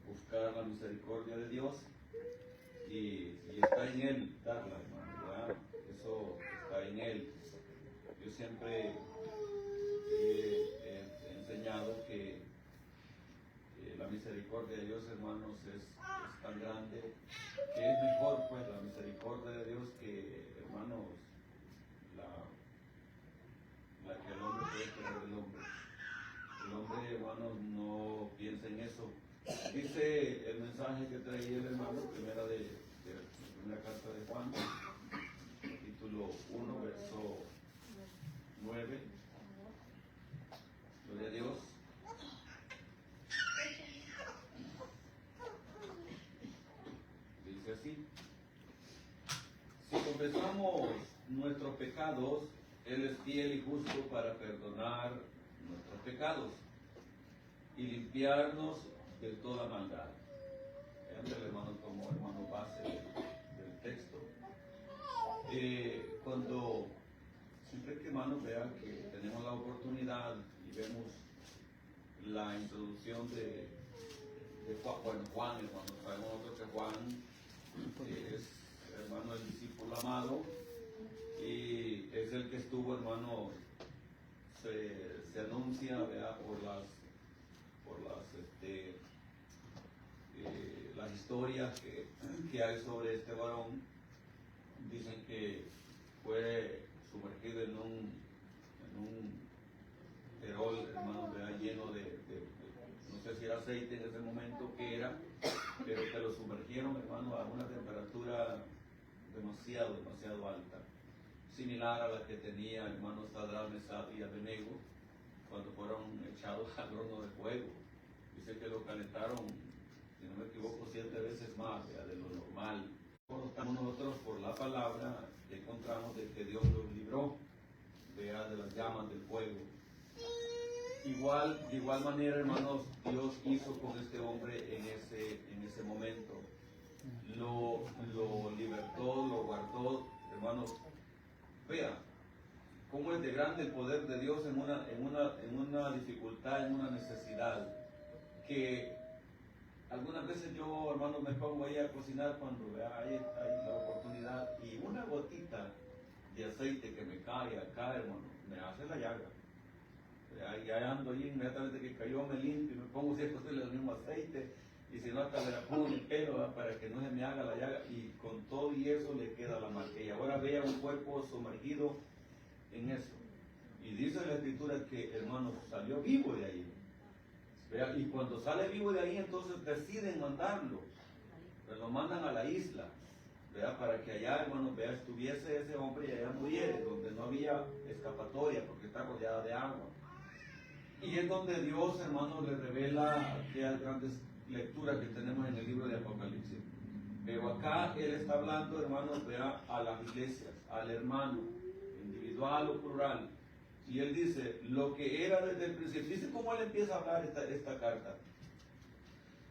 buscar la misericordia de Dios y está en él darla, hermano, ¿verdad? Eso está en él. Yo siempre he enseñado que la misericordia de Dios, hermanos, es tan grande que es mejor, pues, la misericordia de Dios que, hermanos, la que el hombre puede tener del hombre. El hombre, hermanos, no piensa en eso. Dice el mensaje que traía el hermano, primera carta de Juan, capítulo 1, verso 9. Gloria a Dios. Dice así: si confesamos nuestros pecados, Él es fiel y justo para perdonar nuestros pecados y limpiarnos de toda maldad. Vean el hermano como hermano base del texto. Siempre que hermanos vean que tenemos la oportunidad y vemos la introducción de Juan, hermano, sabemos nosotros que Juan es, hermano, el discípulo amado y es el que estuvo, hermano, se anuncia, ¿verdad? por las historias que hay sobre este varón. Dicen que fue sumergido en un perol, hermano, ¿verdad? Lleno de no sé si era aceite en ese momento que era, pero que lo sumergieron, hermano, a una temperatura demasiado alta, similar a la que tenía, hermano, Sadrach, Mesach y Abednego cuando fueron echados al horno de fuego. Dice que lo calentaron, si no me equivoco, 7 veces más, ¿verdad?, de lo normal. Nosotros por la palabra encontramos de que Dios los libró, ¿verdad?, de las llamas del fuego. De igual manera, hermanos, Dios hizo con este hombre en ese momento. Lo libertó, lo guardó, hermanos. Vea cómo es de grande el poder de Dios en una dificultad, en una necesidad. Que algunas veces yo, hermanos, me pongo ahí a cocinar cuando hay la oportunidad y una gotita de aceite que me cae acá, hermano, me hace la llaga. Ya ando ahí, inmediatamente que cayó me limpio y me pongo, si es posible, el mismo aceite, y si no, hasta me la pongo en el pelo, para que no se me haga la llaga, y con todo y eso le queda la marca. Y ahora vea un cuerpo sumergido en eso. Y dice la Escritura que, hermanos, salió vivo de ahí. ¿Vea? Y cuando sale vivo de ahí, entonces deciden mandarlo, pero lo mandan a la isla, ¿vea?, para que allá, hermanos, vea, estuviese ese hombre y allá muriere, donde no había escapatoria, porque está rodeada de agua. Y es donde Dios, hermanos, le revela aquellas grandes lecturas que tenemos en el libro de Apocalipsis. Pero acá Él está hablando, hermanos, vea, a las iglesias, al hermano, individual o plural. Y Él dice, lo que era desde el principio, dice cómo Él empieza a hablar esta carta.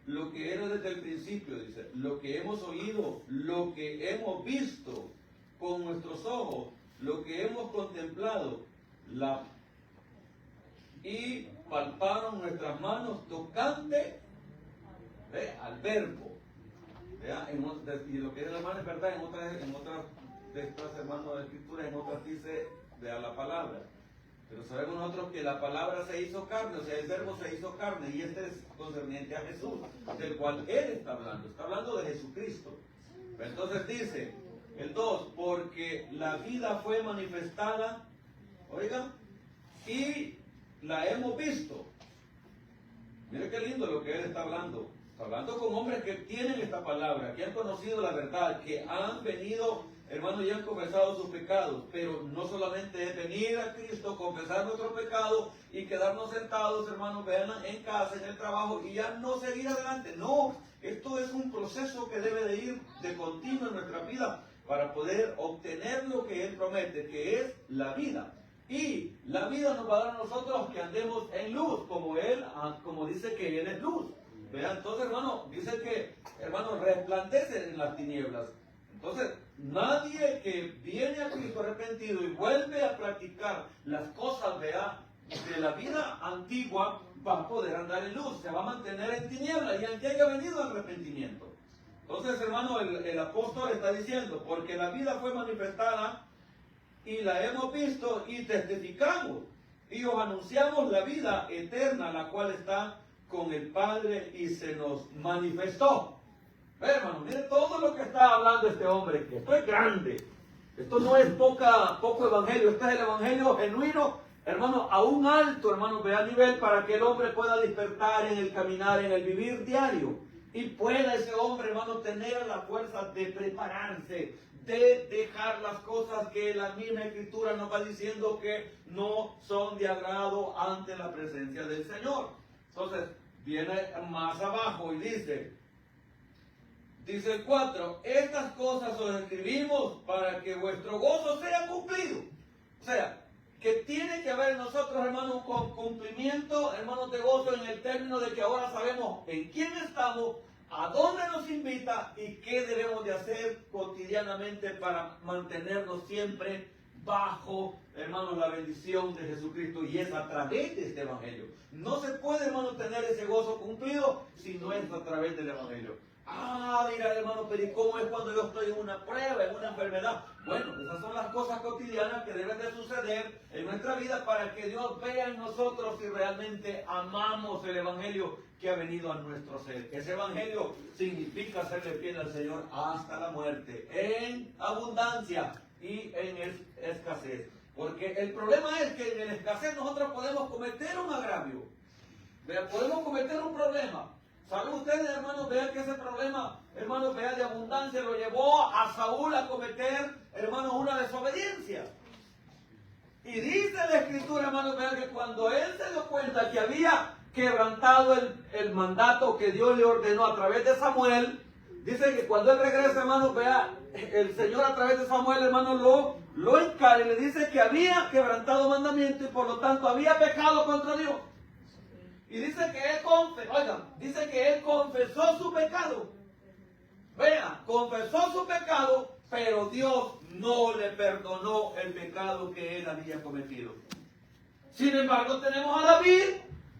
Lo que era desde el principio, dice, lo que hemos oído, lo que hemos visto con nuestros ojos, lo que hemos contemplado, y palparon nuestras manos tocante, al verbo. Y lo que es la mano es verdad, en otras de estas, hermanos, de escrituras, en otras dice, vea, la palabra. Pero sabemos nosotros que la palabra se hizo carne, o sea, el verbo se hizo carne, y este es concerniente a Jesús, del cual Él está hablando de Jesucristo. Entonces dice, el 2, porque la vida fue manifestada, oiga, y la hemos visto. Mire qué lindo lo que Él está hablando. Está hablando con hombres que tienen esta palabra, que han conocido la verdad, que han venido, hermanos, y han confesado sus pecados. Pero no solamente es venir a Cristo, confesar nuestro pecado y quedarnos sentados, hermanos, vean, en casa, en el trabajo, y ya no seguir adelante. No, esto es un proceso que debe de ir de continuo en nuestra vida para poder obtener lo que Él promete, que es la vida. Y la vida nos va a dar a nosotros que andemos en luz, como dice que Él es luz. Vean, entonces, hermano, dice que, hermano, resplandece en las tinieblas. Entonces, nadie que viene a Cristo arrepentido y vuelve a practicar las cosas de la vida antigua va a poder andar en luz, se va a mantener en tinieblas y aunque haya venido al arrepentimiento. Entonces, hermano, el apóstol está diciendo, porque la vida fue manifestada y la hemos visto y testificamos y os anunciamos la vida eterna, la cual está con el Padre y se nos manifestó. Ve, hermano, mire todo lo que está hablando este hombre, que esto es grande. Esto no es poco evangelio, este es el evangelio genuino, hermano, a un alto, hermano, vea nivel para que el hombre pueda despertar en el caminar, en el vivir diario. Y pueda ese hombre, hermano, tener la fuerza de prepararse, de dejar las cosas que la misma Escritura nos va diciendo que no son de agrado ante la presencia del Señor. Entonces, viene más abajo y dice el 4, estas cosas os escribimos para que vuestro gozo sea cumplido. O sea, que tiene que haber en nosotros, hermano, un cumplimiento, hermanos, de gozo en el término de que ahora sabemos en quién estamos, a dónde nos invita y qué debemos de hacer cotidianamente para mantenernos siempre bajo, hermanos, la bendición de Jesucristo, y es a través de este evangelio. No se puede, hermano, tener ese gozo cumplido si no es a través del evangelio. Dirá el hermano, pero ¿y cómo es cuando yo estoy en una prueba, en una enfermedad? Bueno, esas son las cosas cotidianas que deben de suceder en nuestra vida para que Dios vea en nosotros si realmente amamos el evangelio que ha venido a nuestro ser. Ese evangelio significa serle fiel al Señor hasta la muerte, en abundancia y en escasez. Porque el problema es que en la escasez nosotros podemos cometer un agravio, podemos cometer un problema. ¿Saben ustedes, hermanos? Vean que ese problema, hermanos, vean, de abundancia lo llevó a Saúl a cometer, hermanos, una desobediencia. Y dice la Escritura, hermanos, vean que cuando él se dio cuenta que había quebrantado el mandato que Dios le ordenó a través de Samuel, dice que cuando él regresa, hermanos, vea, el Señor a través de Samuel, hermanos, lo encara y le dice que había quebrantado mandamiento y por lo tanto había pecado contra Dios. Y dice que él confesó su pecado. Vea, confesó su pecado, pero Dios no le perdonó el pecado que él había cometido. Sin embargo, tenemos a David,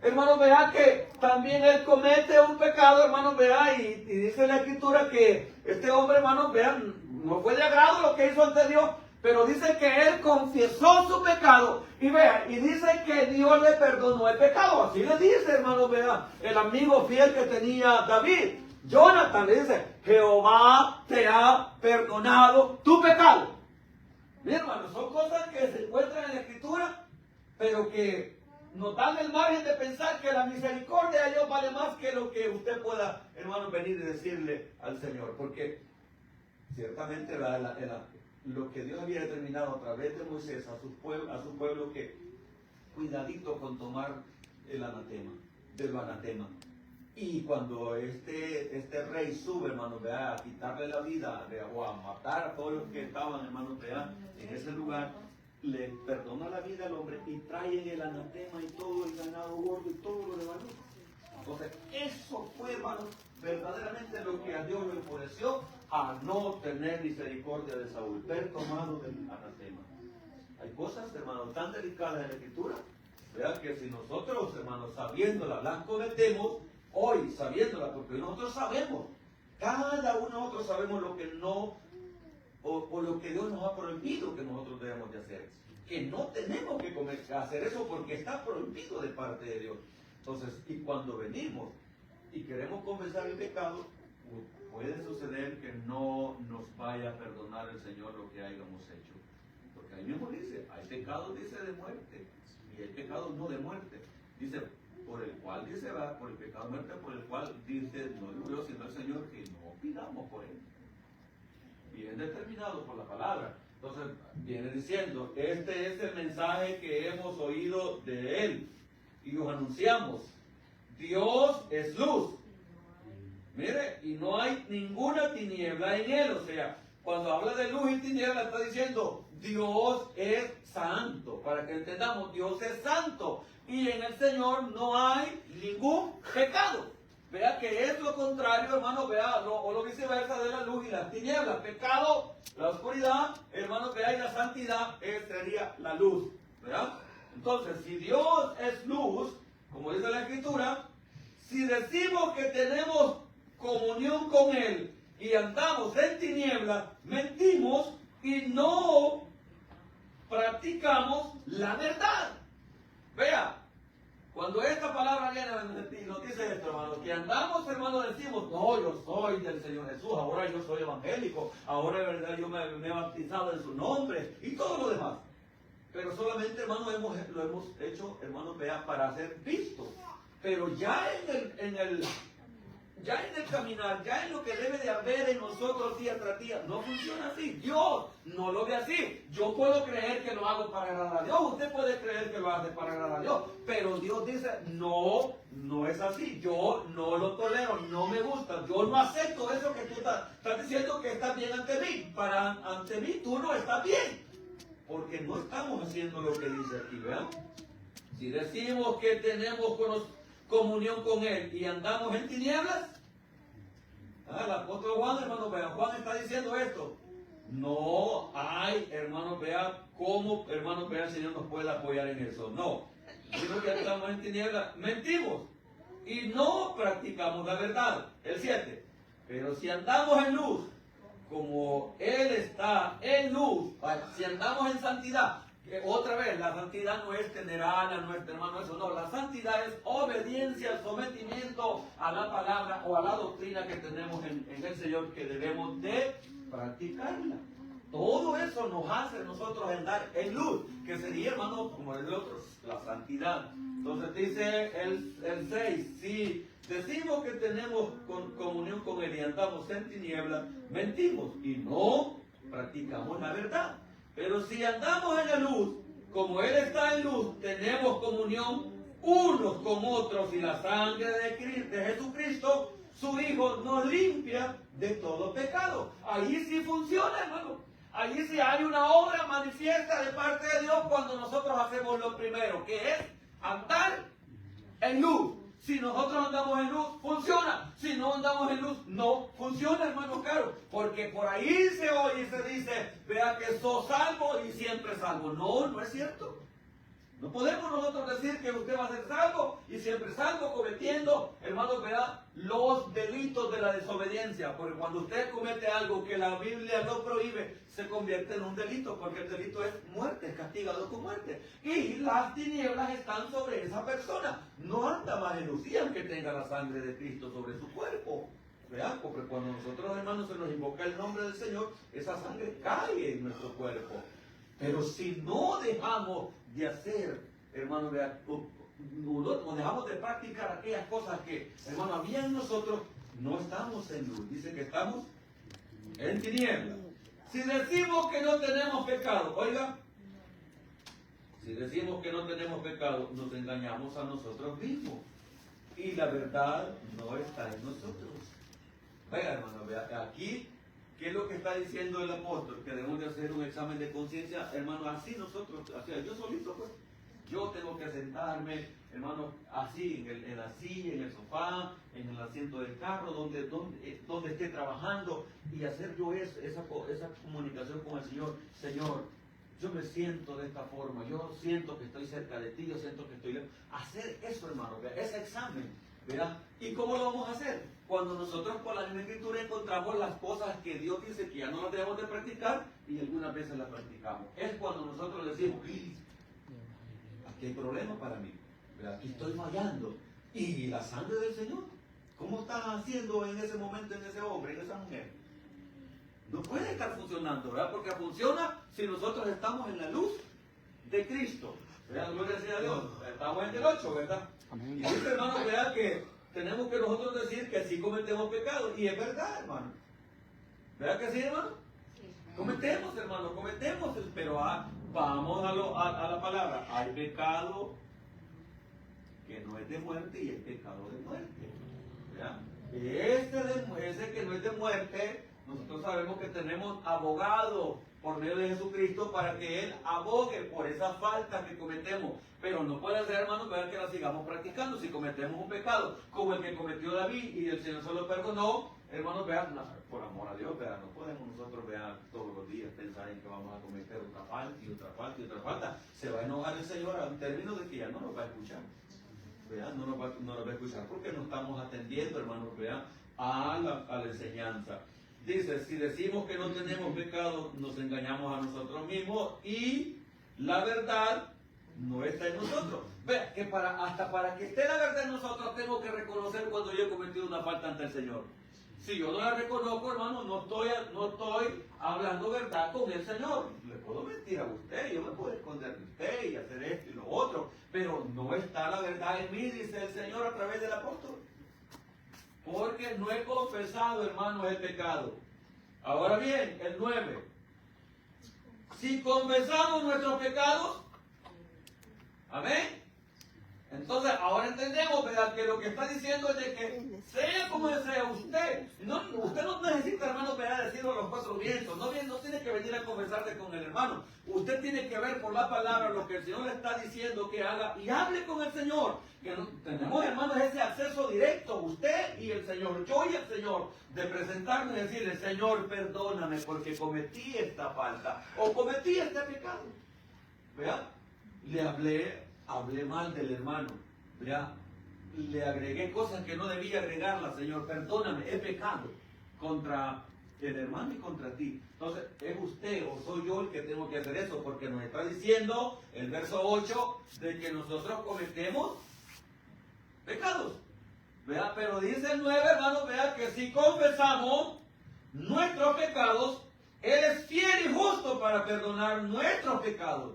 hermanos, vea que también él comete un pecado, hermanos, vea, y dice la Escritura que este hombre, hermanos, vean, no fue de agrado lo que hizo ante Dios, pero dice que él confesó su pecado y vea, y dice que Dios le perdonó el pecado. Así le dice, hermano, vea, el amigo fiel que tenía David. Jonathan le dice, Jehová te ha perdonado tu pecado. Bien, hermano, son cosas que se encuentran en la Escritura, pero que nos dan el margen de pensar que la misericordia de Dios vale más que lo que usted pueda, hermano, venir y decirle al Señor. Porque ciertamente lo que Dios había determinado a través de Moisés a su pueblo, que cuidadito con tomar el anatema, de lo anatema. Y cuando este rey sube, hermanos, vea, a quitarle la vida o a matar a todos los que estaban, hermanos, vea, en ese lugar, le perdona la vida al hombre y traen el anatema y todo el ganado gordo y todo lo de valor. Entonces, eso fue, hermanos, verdaderamente lo que a Dios le enfureció a no tener misericordia de Saúl, ver tomado del anatema. Hay cosas, hermanos, tan delicadas en la Escritura, ¿verdad? Que si nosotros, hermanos, sabiéndolas, las cometemos, hoy sabiéndolas, porque nosotros sabemos, cada uno de nosotros sabemos lo que no, o lo que Dios nos ha prohibido que nosotros debemos de hacer. Que no tenemos que hacer eso porque está prohibido de parte de Dios. Entonces, y cuando venimos y queremos confesar el pecado, puede suceder que no nos vaya a perdonar el Señor lo que hayamos hecho. Porque ahí mismo dice, hay pecados, dice, de muerte, y hay pecados no de muerte. Dice, por el cual, dice, va, por el pecado de muerte, por el cual, dice, no digo yo, sino el Señor, que no pidamos por él. Bien determinado por la palabra. Entonces, viene diciendo, este es el mensaje que hemos oído de él, y os anunciamos, Dios es luz. Mire, y no hay ninguna tiniebla en él. O sea, cuando habla de luz y tiniebla está diciendo Dios es santo. Para que entendamos, Dios es santo. Y en el Señor no hay ningún pecado. Vea que es lo contrario, hermano, vea, o lo viceversa de la luz y las tinieblas. Pecado, la oscuridad, hermano, vea, y la santidad sería la luz. ¿Verdad? Entonces, si Dios es luz, como dice la Escritura, si decimos que tenemos comunión con Él y andamos en tinieblas, mentimos y no practicamos la verdad. Vea, cuando esta palabra viene y nos dice esto, hermano, que andamos, hermano, decimos, no, yo soy del Señor Jesús, ahora yo soy evangélico, ahora de verdad yo me he bautizado en su nombre y todo lo demás. Pero solamente, hermano, lo hemos hecho, hermano, vea, para ser visto. Pero ya en el caminar, ya en lo que debe de haber en nosotros día tras día, no funciona así. Dios no lo ve así. Yo puedo creer que lo hago para agradar a Dios. Usted puede creer que lo hace para agradar a Dios. Pero Dios dice, no, no es así. Yo no lo tolero, no me gusta. Yo no acepto eso que tú estás diciendo que está bien ante mí. Ante mí tú no estás bien. Porque no estamos haciendo lo que dice aquí, ¿vean? Si decimos que tenemos comunión con Él y andamos en tinieblas, el apóstol Juan, hermano, vean, Juan está diciendo esto. No hay, hermano, vea, cómo, hermano, vea, el Señor nos puede apoyar en eso. No. Decimos que andamos en tinieblas, mentimos y no practicamos la verdad. El 7. Pero si andamos en luz, como Él está en luz, si andamos en santidad, otra vez, la santidad no es tener alas, no es, hermano, eso no. La santidad es obediencia, sometimiento a la palabra o a la doctrina que tenemos en el Señor, que debemos de practicarla. Todo eso nos hace nosotros andar en luz, que sería, hermano, como el otro, la santidad. Entonces dice el 6, si decimos que tenemos comunión con Él y andamos en tinieblas, mentimos y no practicamos la verdad. Pero si andamos en la luz, como Él está en luz, tenemos comunión unos con otros y la sangre de Jesucristo, su Hijo, nos limpia de todo pecado. Ahí sí funciona, hermano. Allí sí hay una obra manifiesta de parte de Dios cuando nosotros hacemos lo primero, que es andar en luz. Si nosotros andamos en luz, funciona. Si no andamos en luz, no funciona, hermano caro. Porque por ahí se oye y se dice, vea que sos salvo y siempre salvo. No, no es cierto. No podemos nosotros decir que usted va a ser salvo y siempre salvo cometiendo, hermanos, vea, los delitos de la desobediencia. Porque cuando usted comete algo que la Biblia no prohíbe, se convierte en un delito, porque el delito es muerte, es castigado con muerte. Y las tinieblas están sobre esa persona. No anda más en luz, y aunque tenga la sangre de Cristo sobre su cuerpo. ¿Verdad? Porque cuando nosotros, hermanos, se nos invoca el nombre del Señor, esa sangre cae en nuestro cuerpo. Pero si no dejamos de hacer, hermano, o dejamos de practicar aquellas cosas que, hermano, había en nosotros, no estamos en luz. Dice que estamos en tinieblas. Si decimos que no tenemos pecado, oiga, si decimos que no tenemos pecado, nos engañamos a nosotros mismos. Y la verdad no está en nosotros. Oiga, hermano, vea, aquí, ¿qué es lo que está diciendo el apóstol? Que debemos de hacer un examen de conciencia, hermano, así nosotros, así, yo solito, pues, yo tengo que sentarme, hermano, así, en la silla, en el sofá, en el asiento del carro, donde esté trabajando, y hacer yo esa comunicación con el Señor. Señor, yo me siento de esta forma, yo siento que estoy cerca de ti, yo siento que estoy lejos. Hacer eso, hermano, ese examen, ¿verdad? ¿Y cómo lo vamos a hacer? Cuando nosotros por la misma Escritura encontramos las cosas que Dios dice que ya no las debemos de practicar y algunas veces las practicamos. Es cuando nosotros decimos, aquí hay problema para mí, ¿verdad? Aquí estoy fallando. ¿Y la sangre del Señor? ¿Cómo está haciendo en ese momento en ese hombre, en esa mujer? No puede estar funcionando, ¿verdad? Porque funciona si nosotros estamos en la luz de Cristo. ¿Verdad? Gloria sea a Dios. Estamos en el 8, ¿verdad? Y dice, hermano, ¿verdad? Que tenemos que nosotros decir que sí cometemos pecado. Y es verdad, hermano. ¿Verdad que sí, hermano? Cometemos, hermano, cometemos. Pero vamos a la palabra. Hay pecado que no es de muerte y hay pecado de muerte. ¿Verdad? Ese que no es de muerte, Nosotros sabemos que tenemos abogado por medio de Jesucristo para que Él abogue por esas faltas que cometemos. Pero no puede ser, hermanos, ver que la sigamos practicando. Si cometemos un pecado como el que cometió David y el Señor se lo perdonó, hermanos, vean, por amor a Dios, vean, no podemos nosotros, vean, todos los días pensar en que vamos a cometer otra falta y otra falta y otra falta. Se va a enojar el Señor al término de que ya no nos va a escuchar. Vean, no nos va a escuchar porque no estamos atendiendo, hermanos, vean, a la enseñanza. Dice, si decimos que no tenemos pecado, nos engañamos a nosotros mismos y la verdad no está en nosotros. Vea, que hasta para que esté la verdad en nosotros, tengo que reconocer cuando yo he cometido una falta ante el Señor. Si yo no la reconozco, hermano, no estoy hablando verdad con el Señor. Le puedo mentir a usted, yo me puedo esconder de usted y hacer esto y lo otro, pero no está la verdad en mí, dice el Señor a través del apóstol. Porque no he confesado, hermanos, el pecado. Ahora bien, el 9. Si confesamos nuestros pecados, amén. Entonces, ahora entendemos, ¿verdad?, que lo que está diciendo es de que sea como sea usted. Usted no necesita, hermano, ¿verdad?, decirlo a los cuatro vientos. No tiene que venir a conversarse con el hermano. Usted tiene que ver por la palabra lo que el Señor le está diciendo que haga y hable con el Señor. Que tenemos, hermanos, ese acceso directo, usted y el Señor, yo y el Señor, de presentarnos y decirle, Señor, perdóname porque cometí esta falta o cometí este pecado. ¿Vea? Le hablé mal del hermano, ¿verdad? Le agregué cosas que no debía agregarlas, Señor, perdóname, he pecado contra el hermano y contra ti. Entonces, ¿es usted o soy yo el que tengo que hacer eso? Porque nos está diciendo el verso 8 de que nosotros cometemos pecados, ¿verdad? Pero dice el 9, hermanos, ¿verdad?, que si confesamos nuestros pecados, Él es fiel y justo para perdonar nuestros pecados.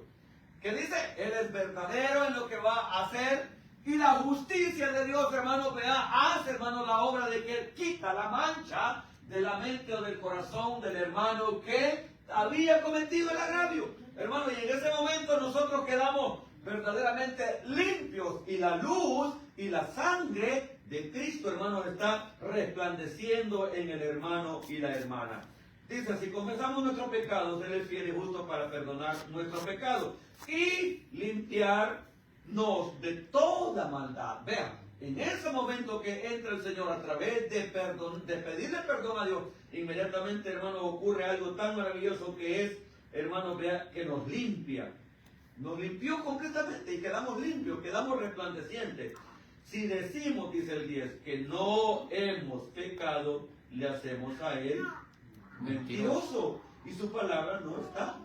Que dice, Él es verdadero en lo que va a hacer y la justicia de Dios, hermano, hace, hermano, la obra de que Él quita la mancha de la mente o del corazón del hermano que había cometido el agravio. Hermano, y en ese momento nosotros quedamos verdaderamente limpios y la luz y la sangre de Cristo, hermano, está resplandeciendo en el hermano y la hermana. Dice, si confesamos nuestros pecados, Él es fiel y justo para perdonar nuestros pecados y limpiarnos de toda maldad. Vean, en ese momento que entra el Señor a través de pedirle perdón a Dios, inmediatamente, hermano, ocurre algo tan maravilloso que es, hermano, vea, que nos limpia. Nos limpió completamente y quedamos limpios, quedamos resplandecientes. Si decimos, dice el 10, que no hemos pecado, le hacemos a Él mentiroso y su palabra no está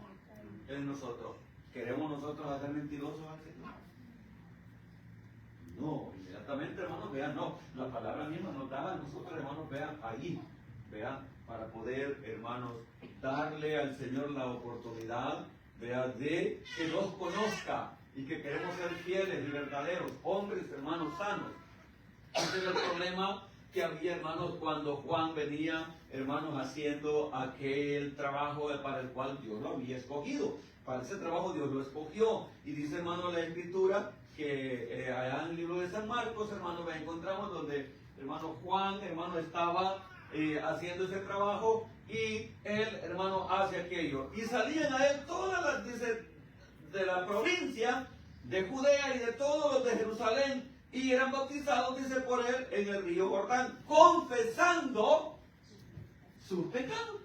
en nosotros. ¿Queremos nosotros hacer mentirosos al Señor? No, inmediatamente, hermanos, vean, no. La palabra misma nos da a nosotros, hermanos, vean, ahí, vean, para poder, hermanos, darle al Señor la oportunidad, vean, de que nos conozca y que queremos ser fieles y verdaderos, hombres, hermanos, sanos. Ese es el problema que había, hermanos, cuando Juan venía, hermanos, haciendo aquel trabajo para el cual Dios lo había escogido. Para ese trabajo Dios lo escogió. Y dice, hermano, la Escritura que allá en el libro de San Marcos, hermano, encontramos donde, hermano, Juan, hermano, estaba haciendo ese trabajo y él, hermano, hace aquello. Y salían a él todas las, dice, de la provincia de Judea y de todos los de Jerusalén, y eran bautizados, dice, por él en el río Jordán, confesando sus pecados.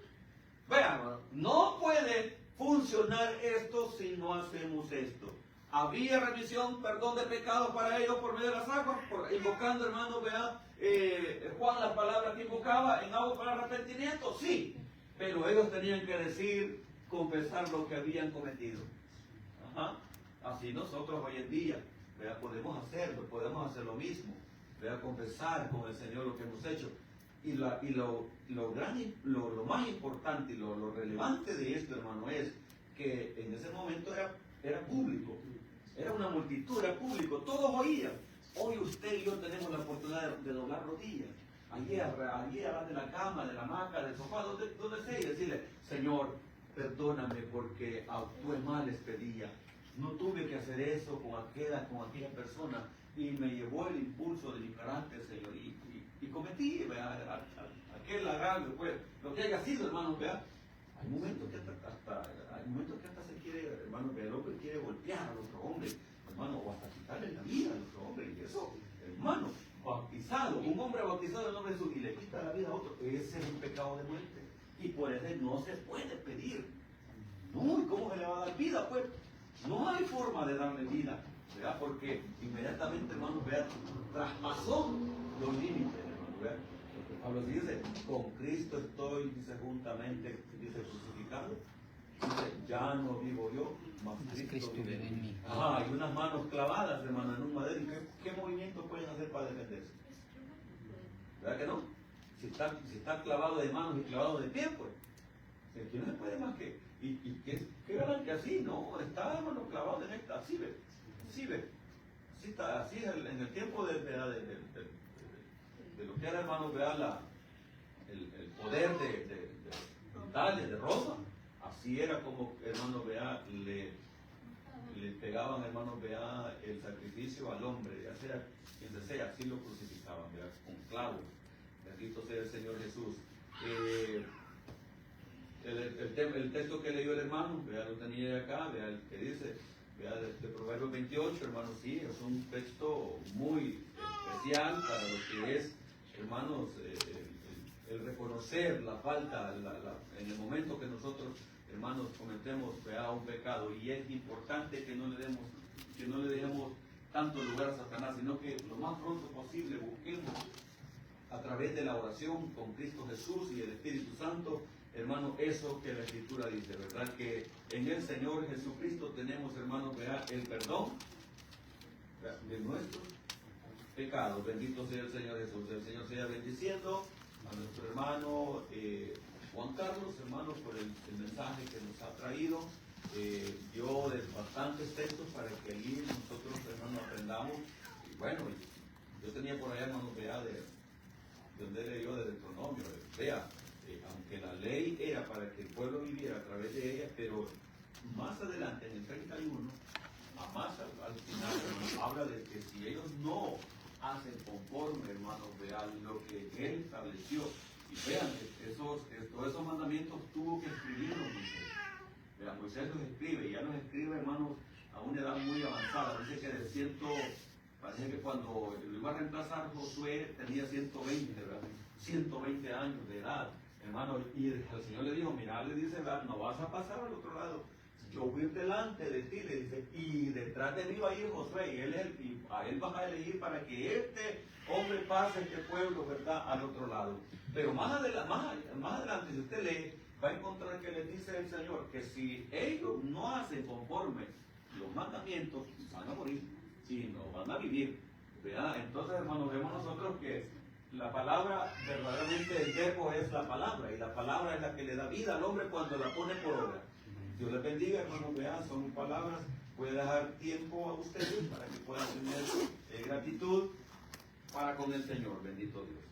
Vean, no puede funcionar esto si no hacemos esto. Había remisión, perdón de pecados para ellos por medio de las aguas, invocando, hermano, vea, Juan, las palabras que invocaba en agua para arrepentimiento, sí, pero ellos tenían que decir, confesar lo que habían cometido. Ajá. Así nosotros hoy en día, vea, podemos hacer lo mismo, vea, confesar con el Señor lo que hemos hecho. Y lo más importante y lo relevante de esto, hermano, es que en ese momento era público, era una multitud, era público, todos oían. Hoy usted y yo tenemos la oportunidad de doblar rodillas, allí atrás de la cama, de la hamaca, del sofá, donde sea, y decirle, Señor, perdóname porque actué mal este día. No tuve que hacer eso con aquella persona y me llevó el impulso de mi carácter, Señor, y cometí aquel agarre, pues, lo que haya sido, hermanos, vea, hay momentos que hasta se quiere, hermano, que el hombre quiere golpear al otro hombre, hermano, o hasta quitarle la vida al otro hombre, y eso, hermano, bautizado, un hombre bautizado en nombre de Jesús y le quita la vida a otro, ese es un pecado de muerte, y por eso no se puede pedir. No, ¿y cómo se le va a dar vida? Pues no hay forma de darle vida, ¿verdad? Porque inmediatamente, hermano, vea, traspasó los límites, hermano, vea. Porque Pablo dice, con Cristo estoy, dice, juntamente, dice, crucificado. Dice, ya no vivo yo, mas Cristo vive en mí. Ajá, hay unas manos clavadas, hermano, en un madero. ¿Y qué movimiento pueden hacer para defenderse? ¿Verdad que no? Si está clavado de manos y clavado de pie, pues. Aquí no se puede más que. ¿Y qué ganan que así? No, está, hermano, clavado en esta. Así ve. Así ve. Así está, así en el tiempo de lo que era, hermano, vea el poder de Italia, de Roma. Así era como, hermano, vea, le pegaban, hermano, vea, el sacrificio al hombre, ya sea quien sea, así lo crucificaban, vea, con clavos. Bendito sea el Señor Jesús. El texto que leyó el hermano, vea, lo tenía acá, vea el que dice, vea, de Proverbios 28, hermano, sí, es un texto muy especial para lo que es, hermanos, el reconocer la falta en el momento que nosotros, hermanos, cometemos, vea, un pecado, y es importante que no le dejemos tanto lugar a Satanás, sino que lo más pronto posible busquemos a través de la oración con Cristo Jesús y el Espíritu Santo, hermano, eso que la Escritura dice, ¿verdad? Que en el Señor Jesucristo tenemos, hermanos, vea, el perdón de nuestros pecados. Bendito sea el Señor Jesús. El Señor sea bendiciendo a nuestro hermano Juan Carlos, hermano, por el mensaje que nos ha traído. Dio de bastantes textos para que allí nosotros, hermano, aprendamos. Y bueno, yo tenía por allá, hermano, vea, de donde leyó de Deuteronomio, vea, aunque la ley era para que el pueblo viviera a través de ella, pero más adelante, en el 31, más al final, hermano, habla de que si ellos no hacen conforme, hermano, vean lo que él estableció, y vean, todos esos mandamientos tuvo que escribirlos Moisés. Vean, Moisés los escribe, y ya los escribe, hermanos, a una edad muy avanzada. Dice que parece que cuando lo iba a reemplazar Josué tenía 120, ¿verdad? 120 años de edad, hermano, y el Señor le dijo, mira, le dice, ¿verdad? No vas a pasar al otro lado, yo voy delante de ti, le dice, y detrás de mí va a ir Josué, y a él vas a elegir para que este hombre pase este pueblo, ¿verdad?, al otro lado. Pero más adelante, si usted lee, va a encontrar que le dice el Señor que si ellos no hacen conforme los mandamientos, van a morir, y no van a vivir, ¿verdad? Entonces, hermanos, vemos nosotros que la palabra, verdaderamente el verbo es la palabra, y la palabra es la que le da vida al hombre cuando la pone por obra. Dios les bendiga, hermanos, vean, son palabras. Voy a dejar tiempo a ustedes para que puedan tener gratitud para con el Señor. Bendito Dios.